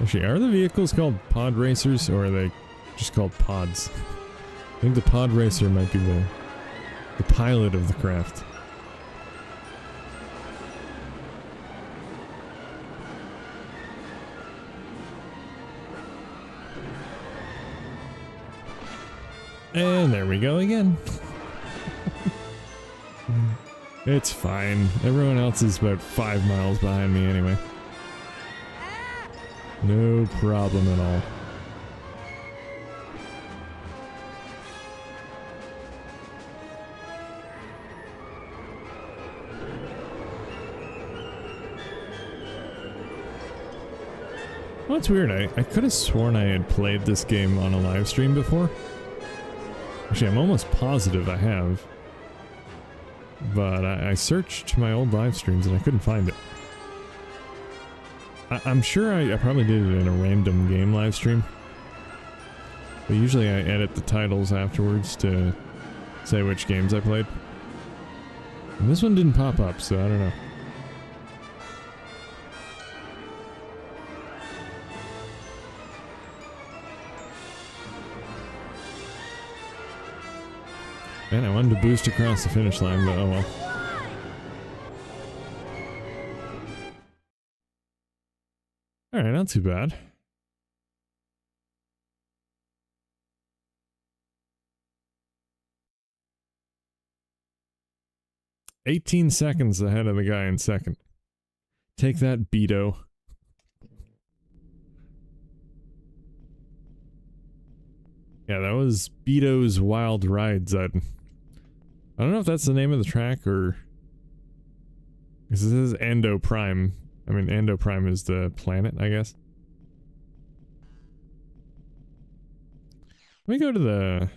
Actually, are the vehicles called pod racers, or are they just called pods? I think the pod racer might be the pilot of the craft. And there we go again. It's fine. Everyone else is about 5 miles behind me anyway. No problem at all. Well, it's weird. I could have sworn I had played this game on a live stream before. Actually, I'm almost positive I have. But I searched my old live streams and I couldn't find it. I'm sure I probably did it in a random game live stream. But usually I edit the titles afterwards to say which games I played. And this one didn't pop up, so I don't know. Man, I wanted to boost across the finish line, but oh well. Alright, not too bad. "18 seconds ahead of the guy in second. Take that, Beto." Yeah, that was Beto's Wild Rides. I don't know if that's the name of the track or... Because it says Endo Prime. I mean, Endo Prime is the planet, I guess. Let me go to the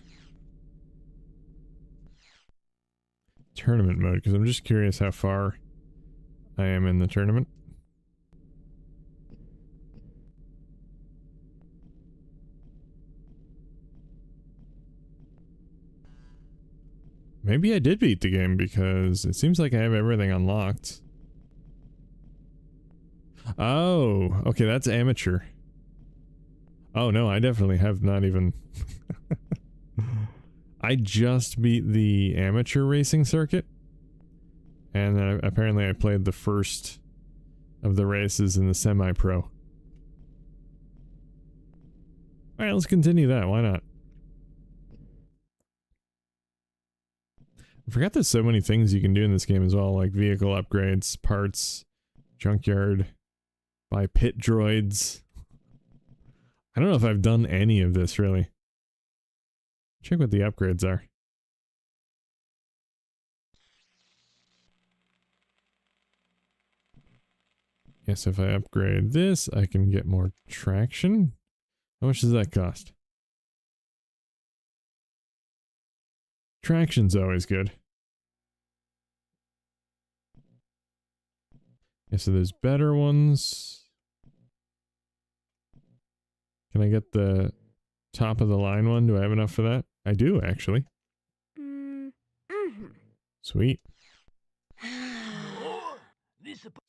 tournament mode, because I'm just curious how far I am in the tournament. Maybe I did beat the game, because it seems like I have everything unlocked. Oh, okay, that's amateur. Oh no, I definitely have not even... I just beat the amateur racing circuit. And then apparently I played the first of the races in the semi-pro. Alright, let's continue that, why not? I forgot there's so many things you can do in this game as well, like vehicle upgrades, parts, junkyard, buy pit droids. I don't know if I've done any of this, really. Check what the upgrades are. Yes, if I upgrade this, I can get more traction. How much does that cost? Traction's always good. Yeah, so there's better ones. Can I get the top of the line one? Do I have enough for that? I do, actually. Sweet.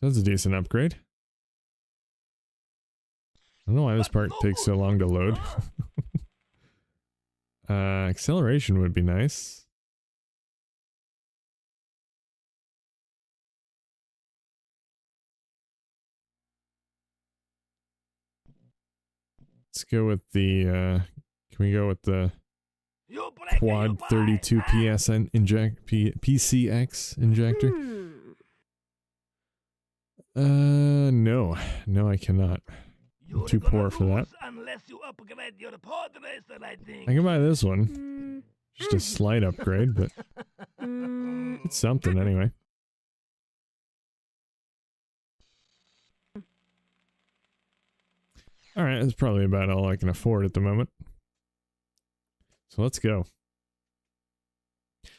That's a decent upgrade. I don't know why this part takes so long to load. Acceleration would be nice. Let's go with the, can we go with the quad 32 PSN PCX injector? No. No, I cannot. I'm too poor for that. I can buy this one. Just a slight upgrade, but it's something anyway. Alright, that's probably about all I can afford at the moment. So let's go.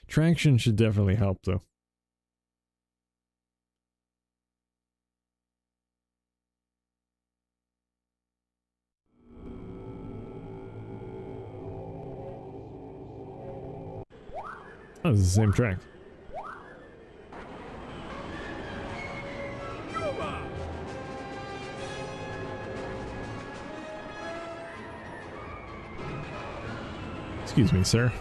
Traction should definitely help though. Oh, it's the same track. Excuse me, sir.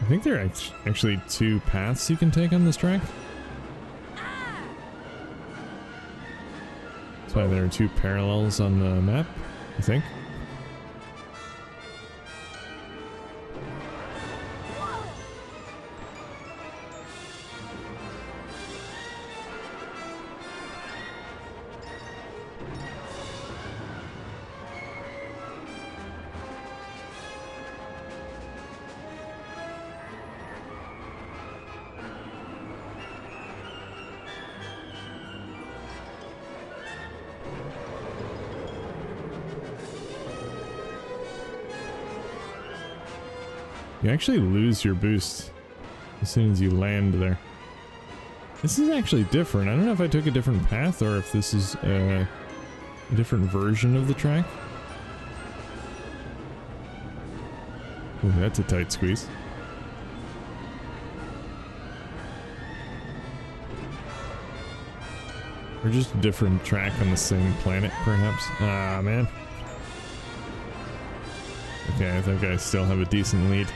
I think there are actually two paths you can take on this track. That's why there are two parallels on the map, I think. You actually lose your boost as soon as you land there. This is actually different. I don't know if I took a different path or if this is a different version of the track. Ooh, that's a tight squeeze. Or just a different track on the same planet, perhaps. Ah, man. Okay, I think I still have a decent lead.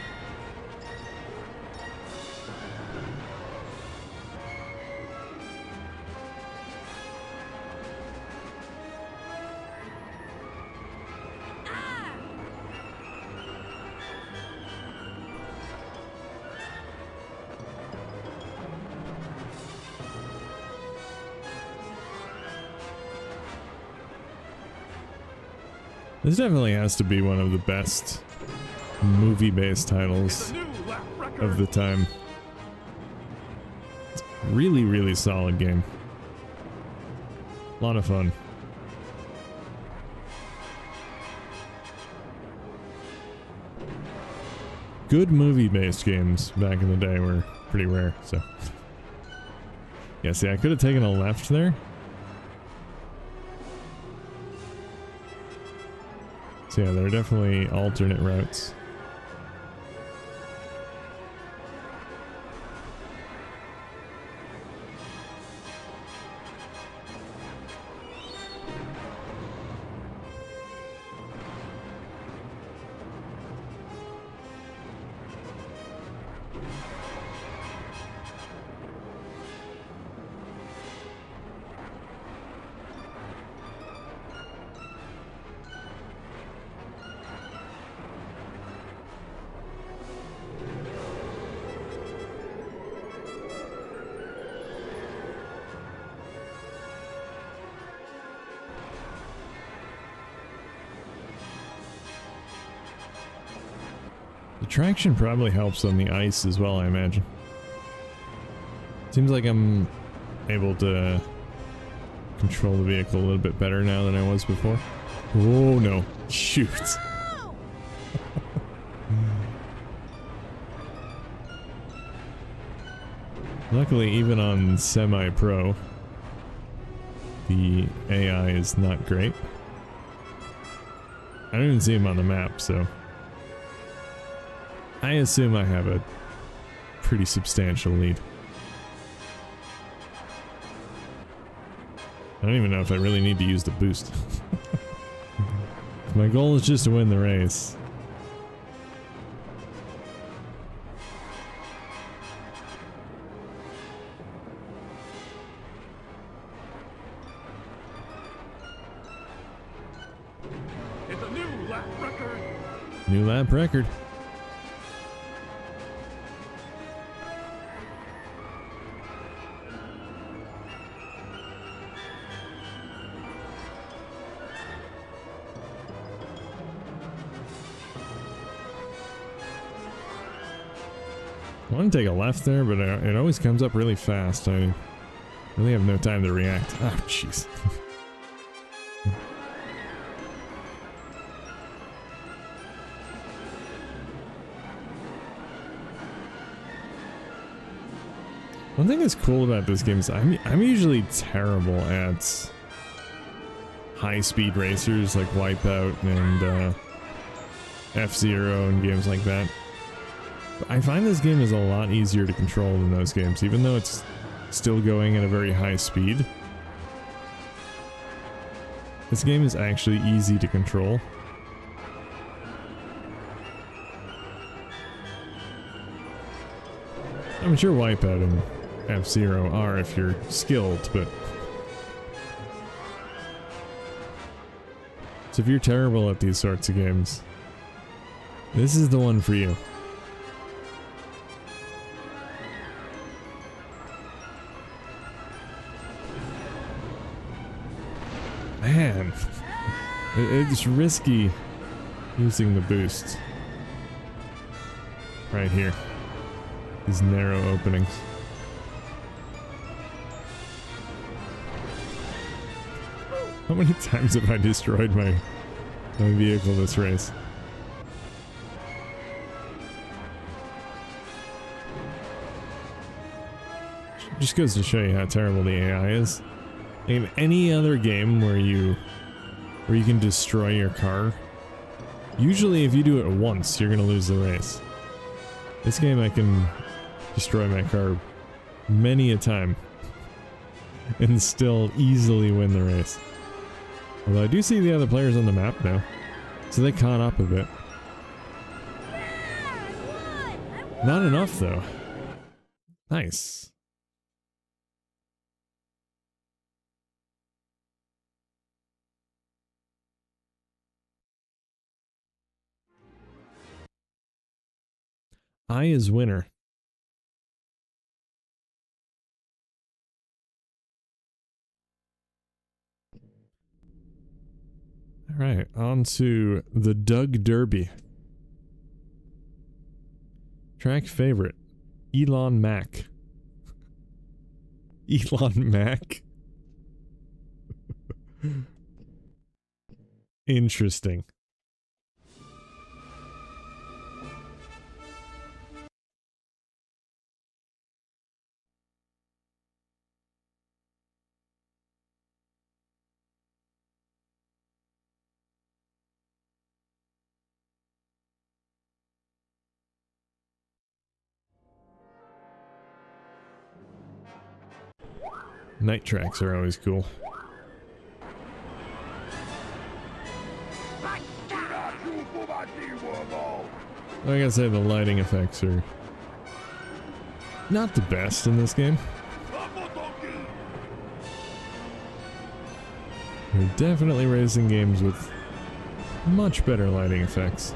This definitely has to be one of the best movie-based titles of the time. It's a really, really solid game. A lot of fun. Good movie-based games back in the day were pretty rare, so. Yeah, see, I could have taken a left there. So yeah, there are definitely alternate routes. The traction probably helps on the ice as well, I imagine. Seems like I'm able to control the vehicle a little bit better now than I was before. Oh no. Shoot. Luckily, even on semi-pro, the AI is not great. I don't even see him on the map, so I assume I have a pretty substantial lead. I don't even know if I really need to use the boost. My goal is just to win the race. It's a new lap record. New lap record. I want to take a left there, but it always comes up really fast. I really have no time to react. Oh, jeez. One thing that's cool about this game is I'm usually terrible at high-speed racers like Wipeout and F-Zero and games like that. I find this game is a lot easier to control than those games, even though it's still going at a very high speed. This game is actually easy to control. I'm sure Wipeout and F-Zero are if you're skilled, but... So if you're terrible at these sorts of games, this is the one for you. Man, it's risky using the boost right here. These narrow openings. How many times have I destroyed my vehicle this race? Just goes to show you how terrible the AI is. In any other game where you can destroy your car, usually if you do it once, you're gonna lose the race. This game I can destroy my car many a time and still easily win the race. Although I do see the other players on the map now, so they caught up a bit. Not enough though. Nice. I is winner. All right, on to the Doug Derby. Track favorite, Elon Mack. Elon Mack? Interesting. Night tracks are always cool. I gotta say the lighting effects are not the best in this game. We're definitely racing games with much better lighting effects.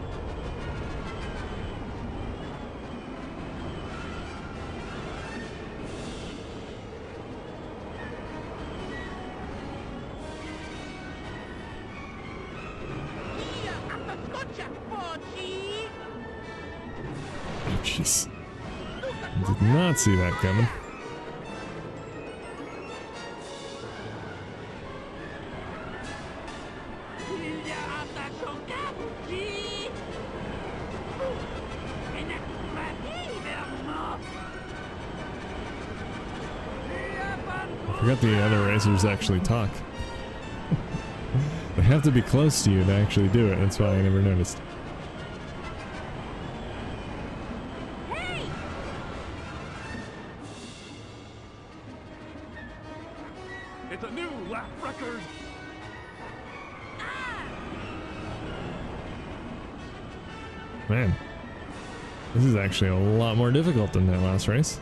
Jeez. Did not see that coming. forgot the other racers actually talk. They have to be close to you to actually do it. That's why I never noticed. It's a new lap record. Man, this is actually a lot more difficult than that last race.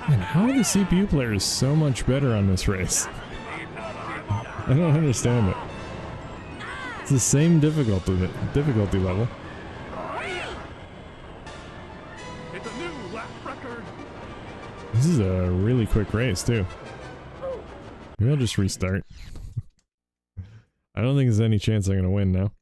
Man, how are the CPU players so much better on this race? I don't understand it. It's the same difficulty level. It's a new lap record. This is a really quick race too. Maybe I'll just restart. I don't think there's any chance I'm gonna win now.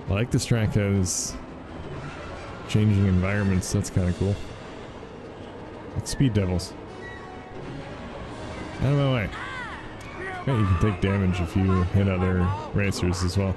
I like this track has changing environments. That's kind of cool. Like Speed Devils. Out of my way. Bet you can take damage if you hit other racers as well.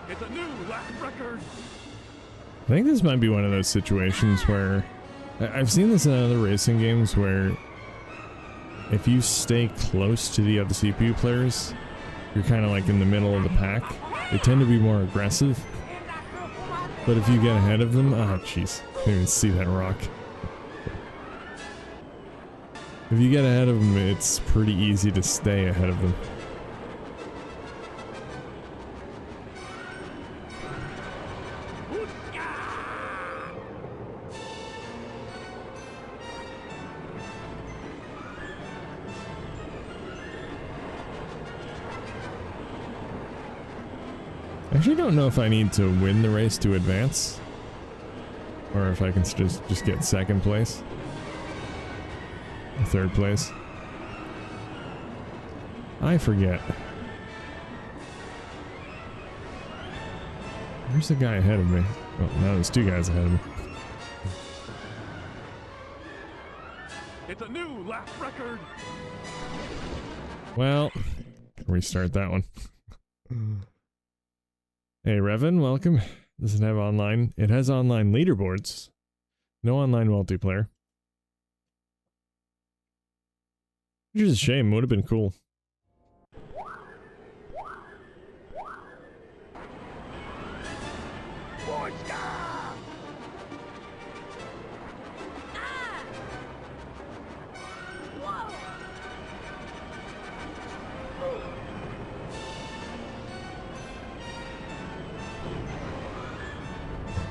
It's a new lap record. I think this might be one of those situations where I've seen this in other racing games where if you stay close to the other CPU players, you're kind of like in the middle of the pack. They tend to be more aggressive. But if you get ahead of them, oh jeez, I didn't even see that rock. If you get ahead of them, it's pretty easy to stay ahead of them. I actually don't know if I need to win the race to advance, or if I can just get second place, or third place. I forget. Where's the guy ahead of me? Oh, now there's two guys ahead of me. It's a new lap record. Well, restart that one. Hey Revan, welcome. Does it have online? It has online leaderboards. No online multiplayer. Which is a shame, would have been cool.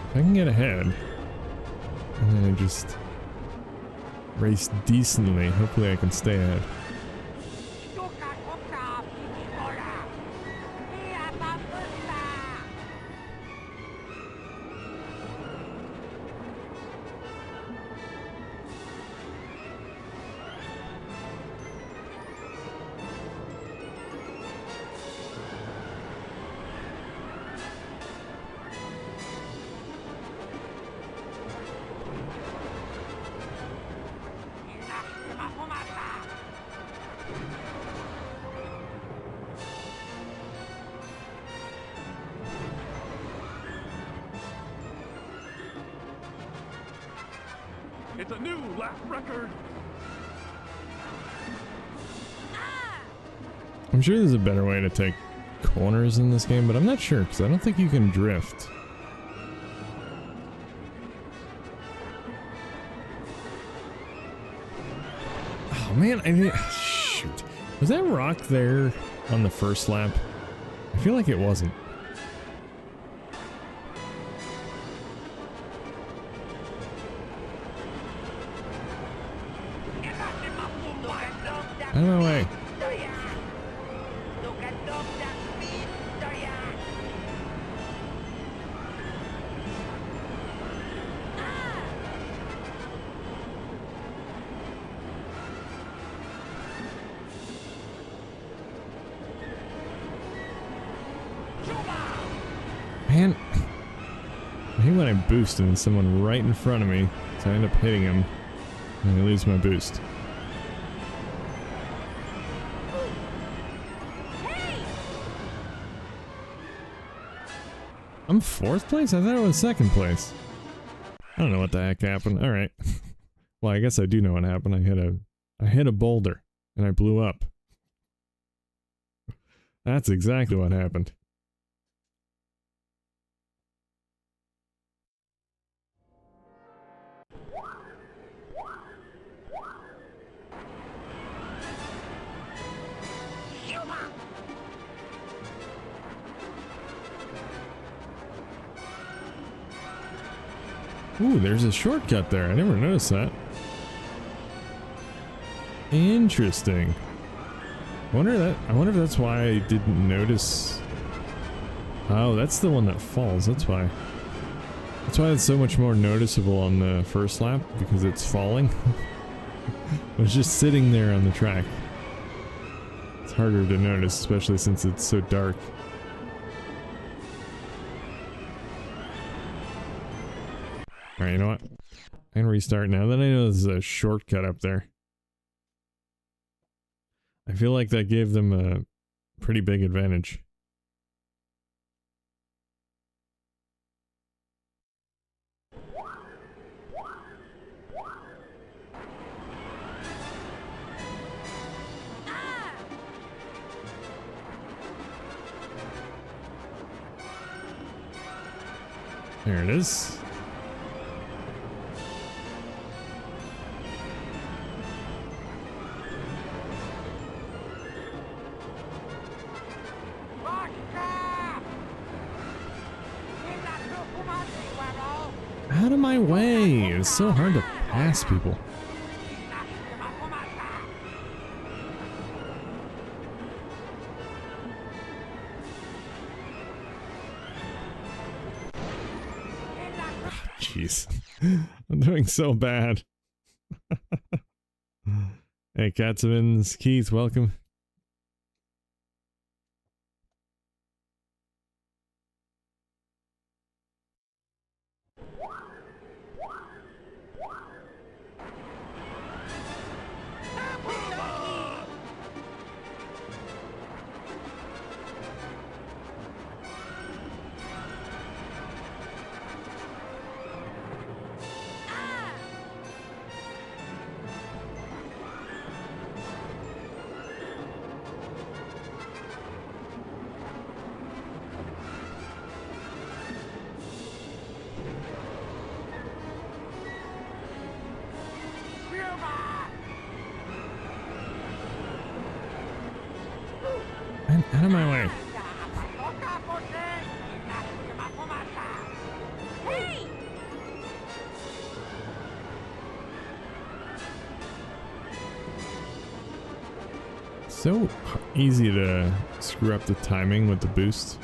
If I can get ahead, and then I just race decently, hopefully I can stay ahead. It's a new lap record. I'm sure there's a better way to take corners in this game, but I'm not sure because I don't think you can drift. Oh man, shoot. Was that rock there on the first lap? I feel like it wasn't. Out of my way. Man, I hate when I boost and there's someone right in front of me, so I end up hitting him and I lose my boost. I'm 4th place? I thought it was 2nd place. I don't know what the heck happened. Alright. Well, I guess I do know what happened. I hit a boulder and I blew up. That's exactly what happened. Ooh, there's a shortcut there. I never noticed that. Interesting. I wonder if that's why I didn't notice. Oh, that's the one that falls. That's why. That's why it's so much more noticeable on the first lap, because it's falling. It was just sitting there on the track. It's harder to notice, especially since it's so dark. Alright, you know what? I can restart now that I know there's a shortcut up there. I feel like that gave them a pretty big advantage. There it is. Out of my way! It's so hard to pass people. Jeez. I'm doing so bad. Hey, Katzevins, Keith, welcome. Man, out of my way. So easy to screw up the timing with the boost.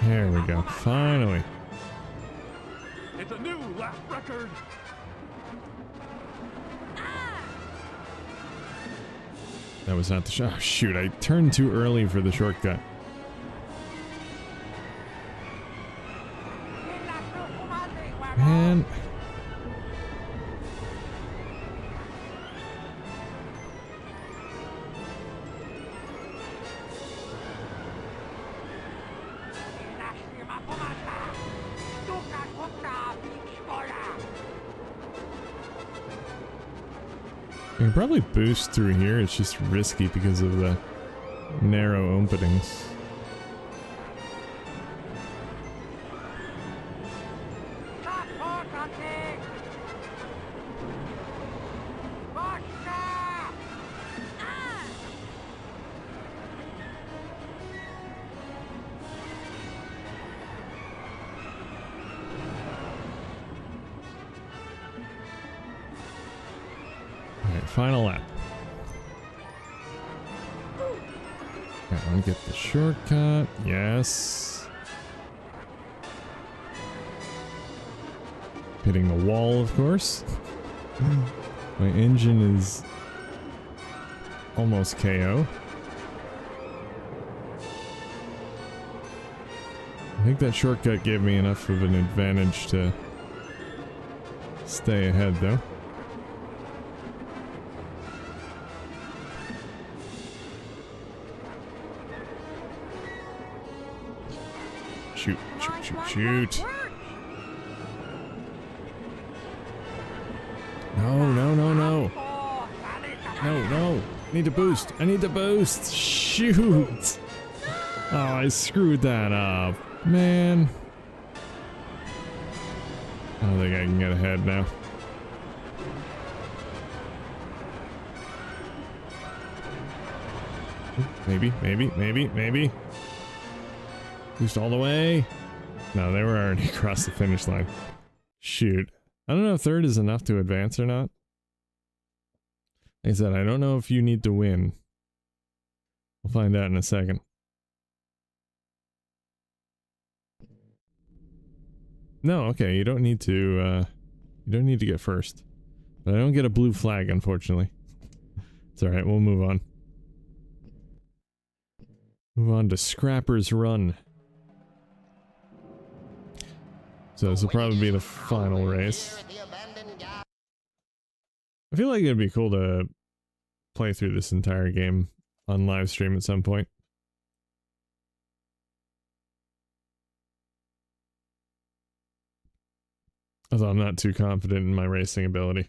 There we go. Finally. It's a new lap record. That was not the shot. Oh, shoot, I turned too early for the shortcut. Man. I can probably boost through here, it's just risky because of the narrow openings. Stop horse hunting! Vodka! Alright, final lap. Alright, I want to get the shortcut. Yes. Hitting the wall, of course. My engine is almost KO. I think that shortcut gave me enough of an advantage to stay ahead, though. Shoot, shoot, shoot, shoot. No, no, no, no. No, no. I need to boost. I need to boost. Shoot. Oh, I screwed that up. Man. I don't think I can get ahead now. Maybe, maybe, maybe, maybe. Boost all the way. No, they were already across the finish line. Shoot. I don't know if third is enough to advance or not. Like I said, I don't know if you need to win. We'll find out in a second. No, okay, you don't need to get first. But I don't get a blue flag, unfortunately. It's alright, we'll move on. Move on to Scrapper's Run. So this will probably be the final race. I feel like it'd be cool to play through this entire game on live stream at some point. Although I'm not too confident in my racing ability.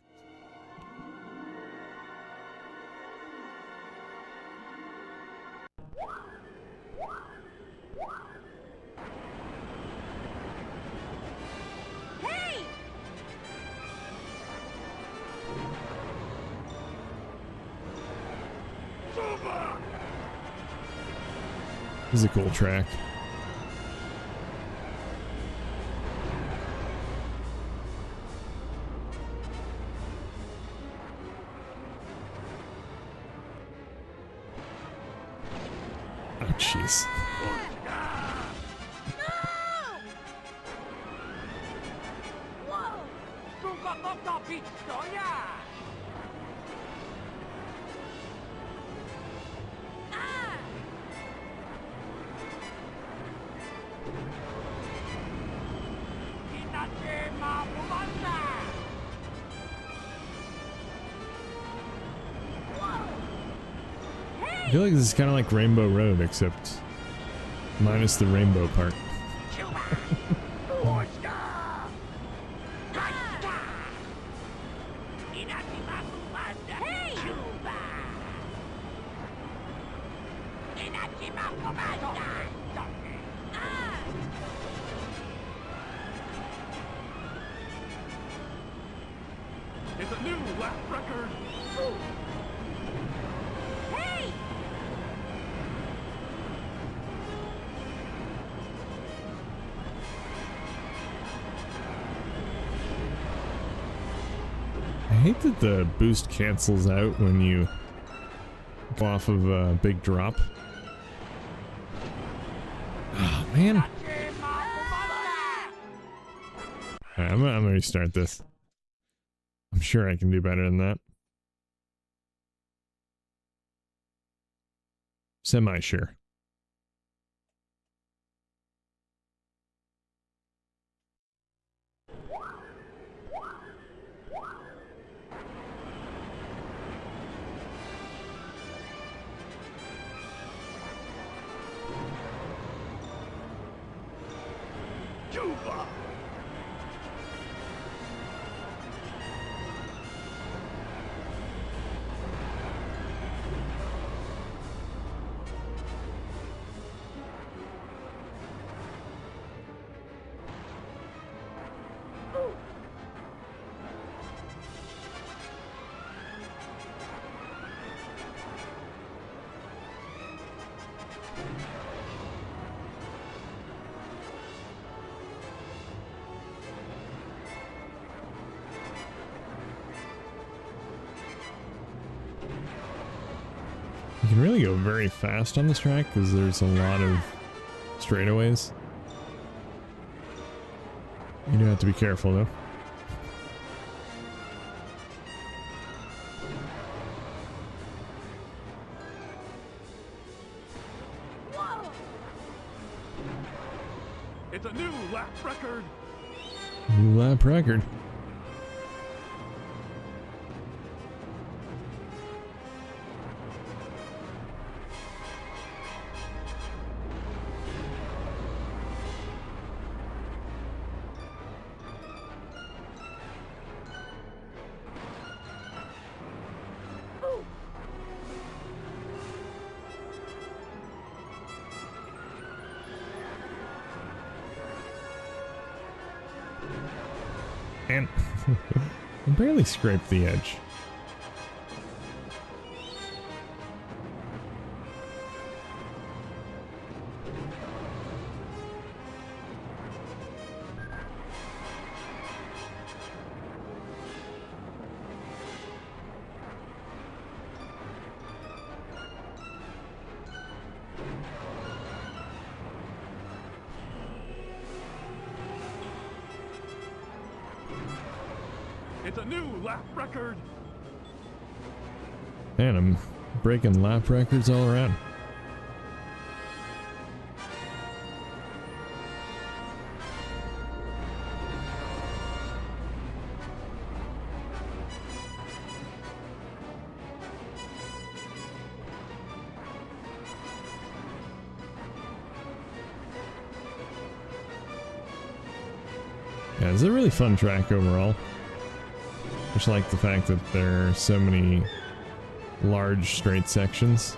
This is a cool track. Oh, jeez. I feel like this is kind of like Rainbow Road, except minus the rainbow part. It's a new lap record. I hate that the boost cancels out when you go off of a big drop. Oh, man. Alright, I'm gonna restart this. I'm sure I can do better than that. Semi-sure. Cuba. You can really go very fast on this track because there's a lot of straightaways. You do have to be careful though. It's a new lap record. New lap record. And I barely scraped the edge. It's a new lap record. Man, I'm breaking lap records all around. Yeah, it's a really fun track overall. Just like the fact that there are so many large straight sections.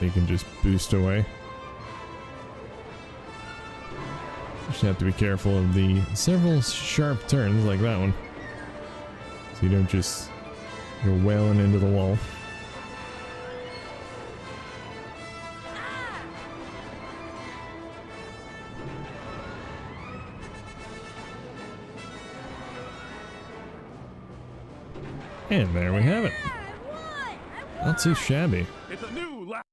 They can just boost away. Just have to be careful of the several sharp turns like that one. So you don't just go wailing into the wall. And there we have it. Not too shabby. It's a new lap.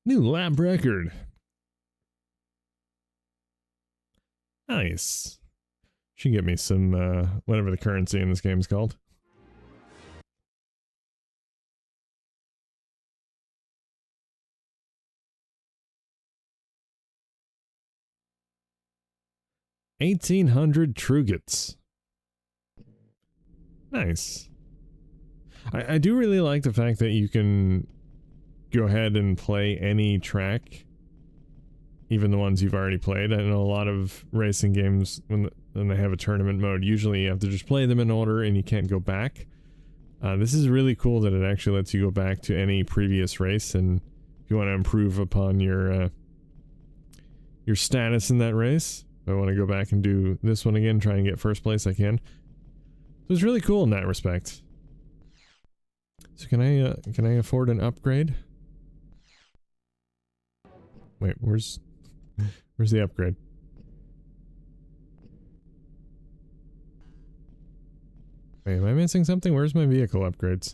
New lap record. Nice. Should get me some, whatever the currency in this game is called. $1,800 Trugits. Nice. I do really like the fact that you can go ahead and play any track, even the ones you've already played. I know a lot of racing games, when they have a tournament mode, usually you have to just play them in order and you can't go back. This is really cool that it actually lets you go back to any previous race, and if you want to improve upon your status in that race, if I want to go back and do this one again, try and get first place, I can. So it's really cool in that respect. So can I afford an upgrade? Wait, where's the upgrade? Wait, am I missing something? Where's my vehicle upgrades?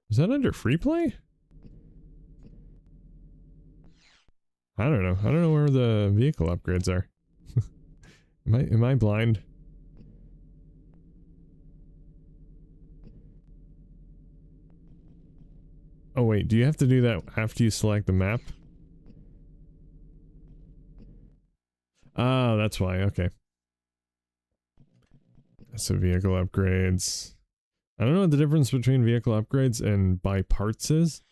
Is that under free play? I don't know. I don't know where the vehicle upgrades are. Am I blind? Oh wait, do you have to do that after you select the map? Oh, that's why. Okay. So vehicle upgrades. I don't know what the difference between vehicle upgrades and buy parts is.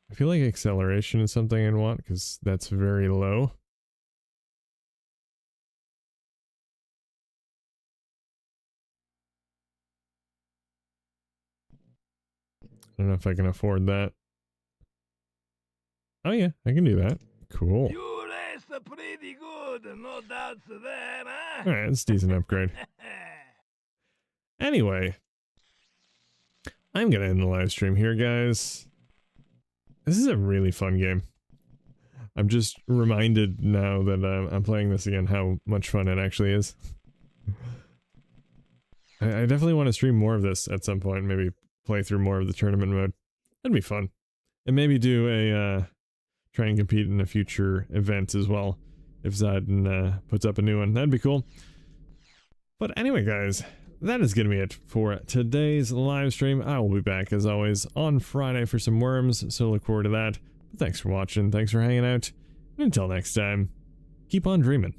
I feel like acceleration is something I'd want because that's very low. I don't know if I can afford that. Oh yeah, I can do that. Cool. You race pretty good, no doubts there, huh? Alright, that's a decent upgrade. Anyway, I'm gonna end the live stream here, guys. This is a really fun game. I'm just reminded now that I'm playing this again how much fun it actually is. I definitely want to stream more of this at some point. Maybe play through more of the tournament mode. That'd be fun. And maybe do a, try and compete in a future event as well. If Zyden puts up a new one, that'd be cool. But anyway, guys, that is going to be it for today's live stream. I will be back, as always, on Friday for some worms, so look forward to that. But thanks for watching, thanks for hanging out, and until next time, keep on dreaming.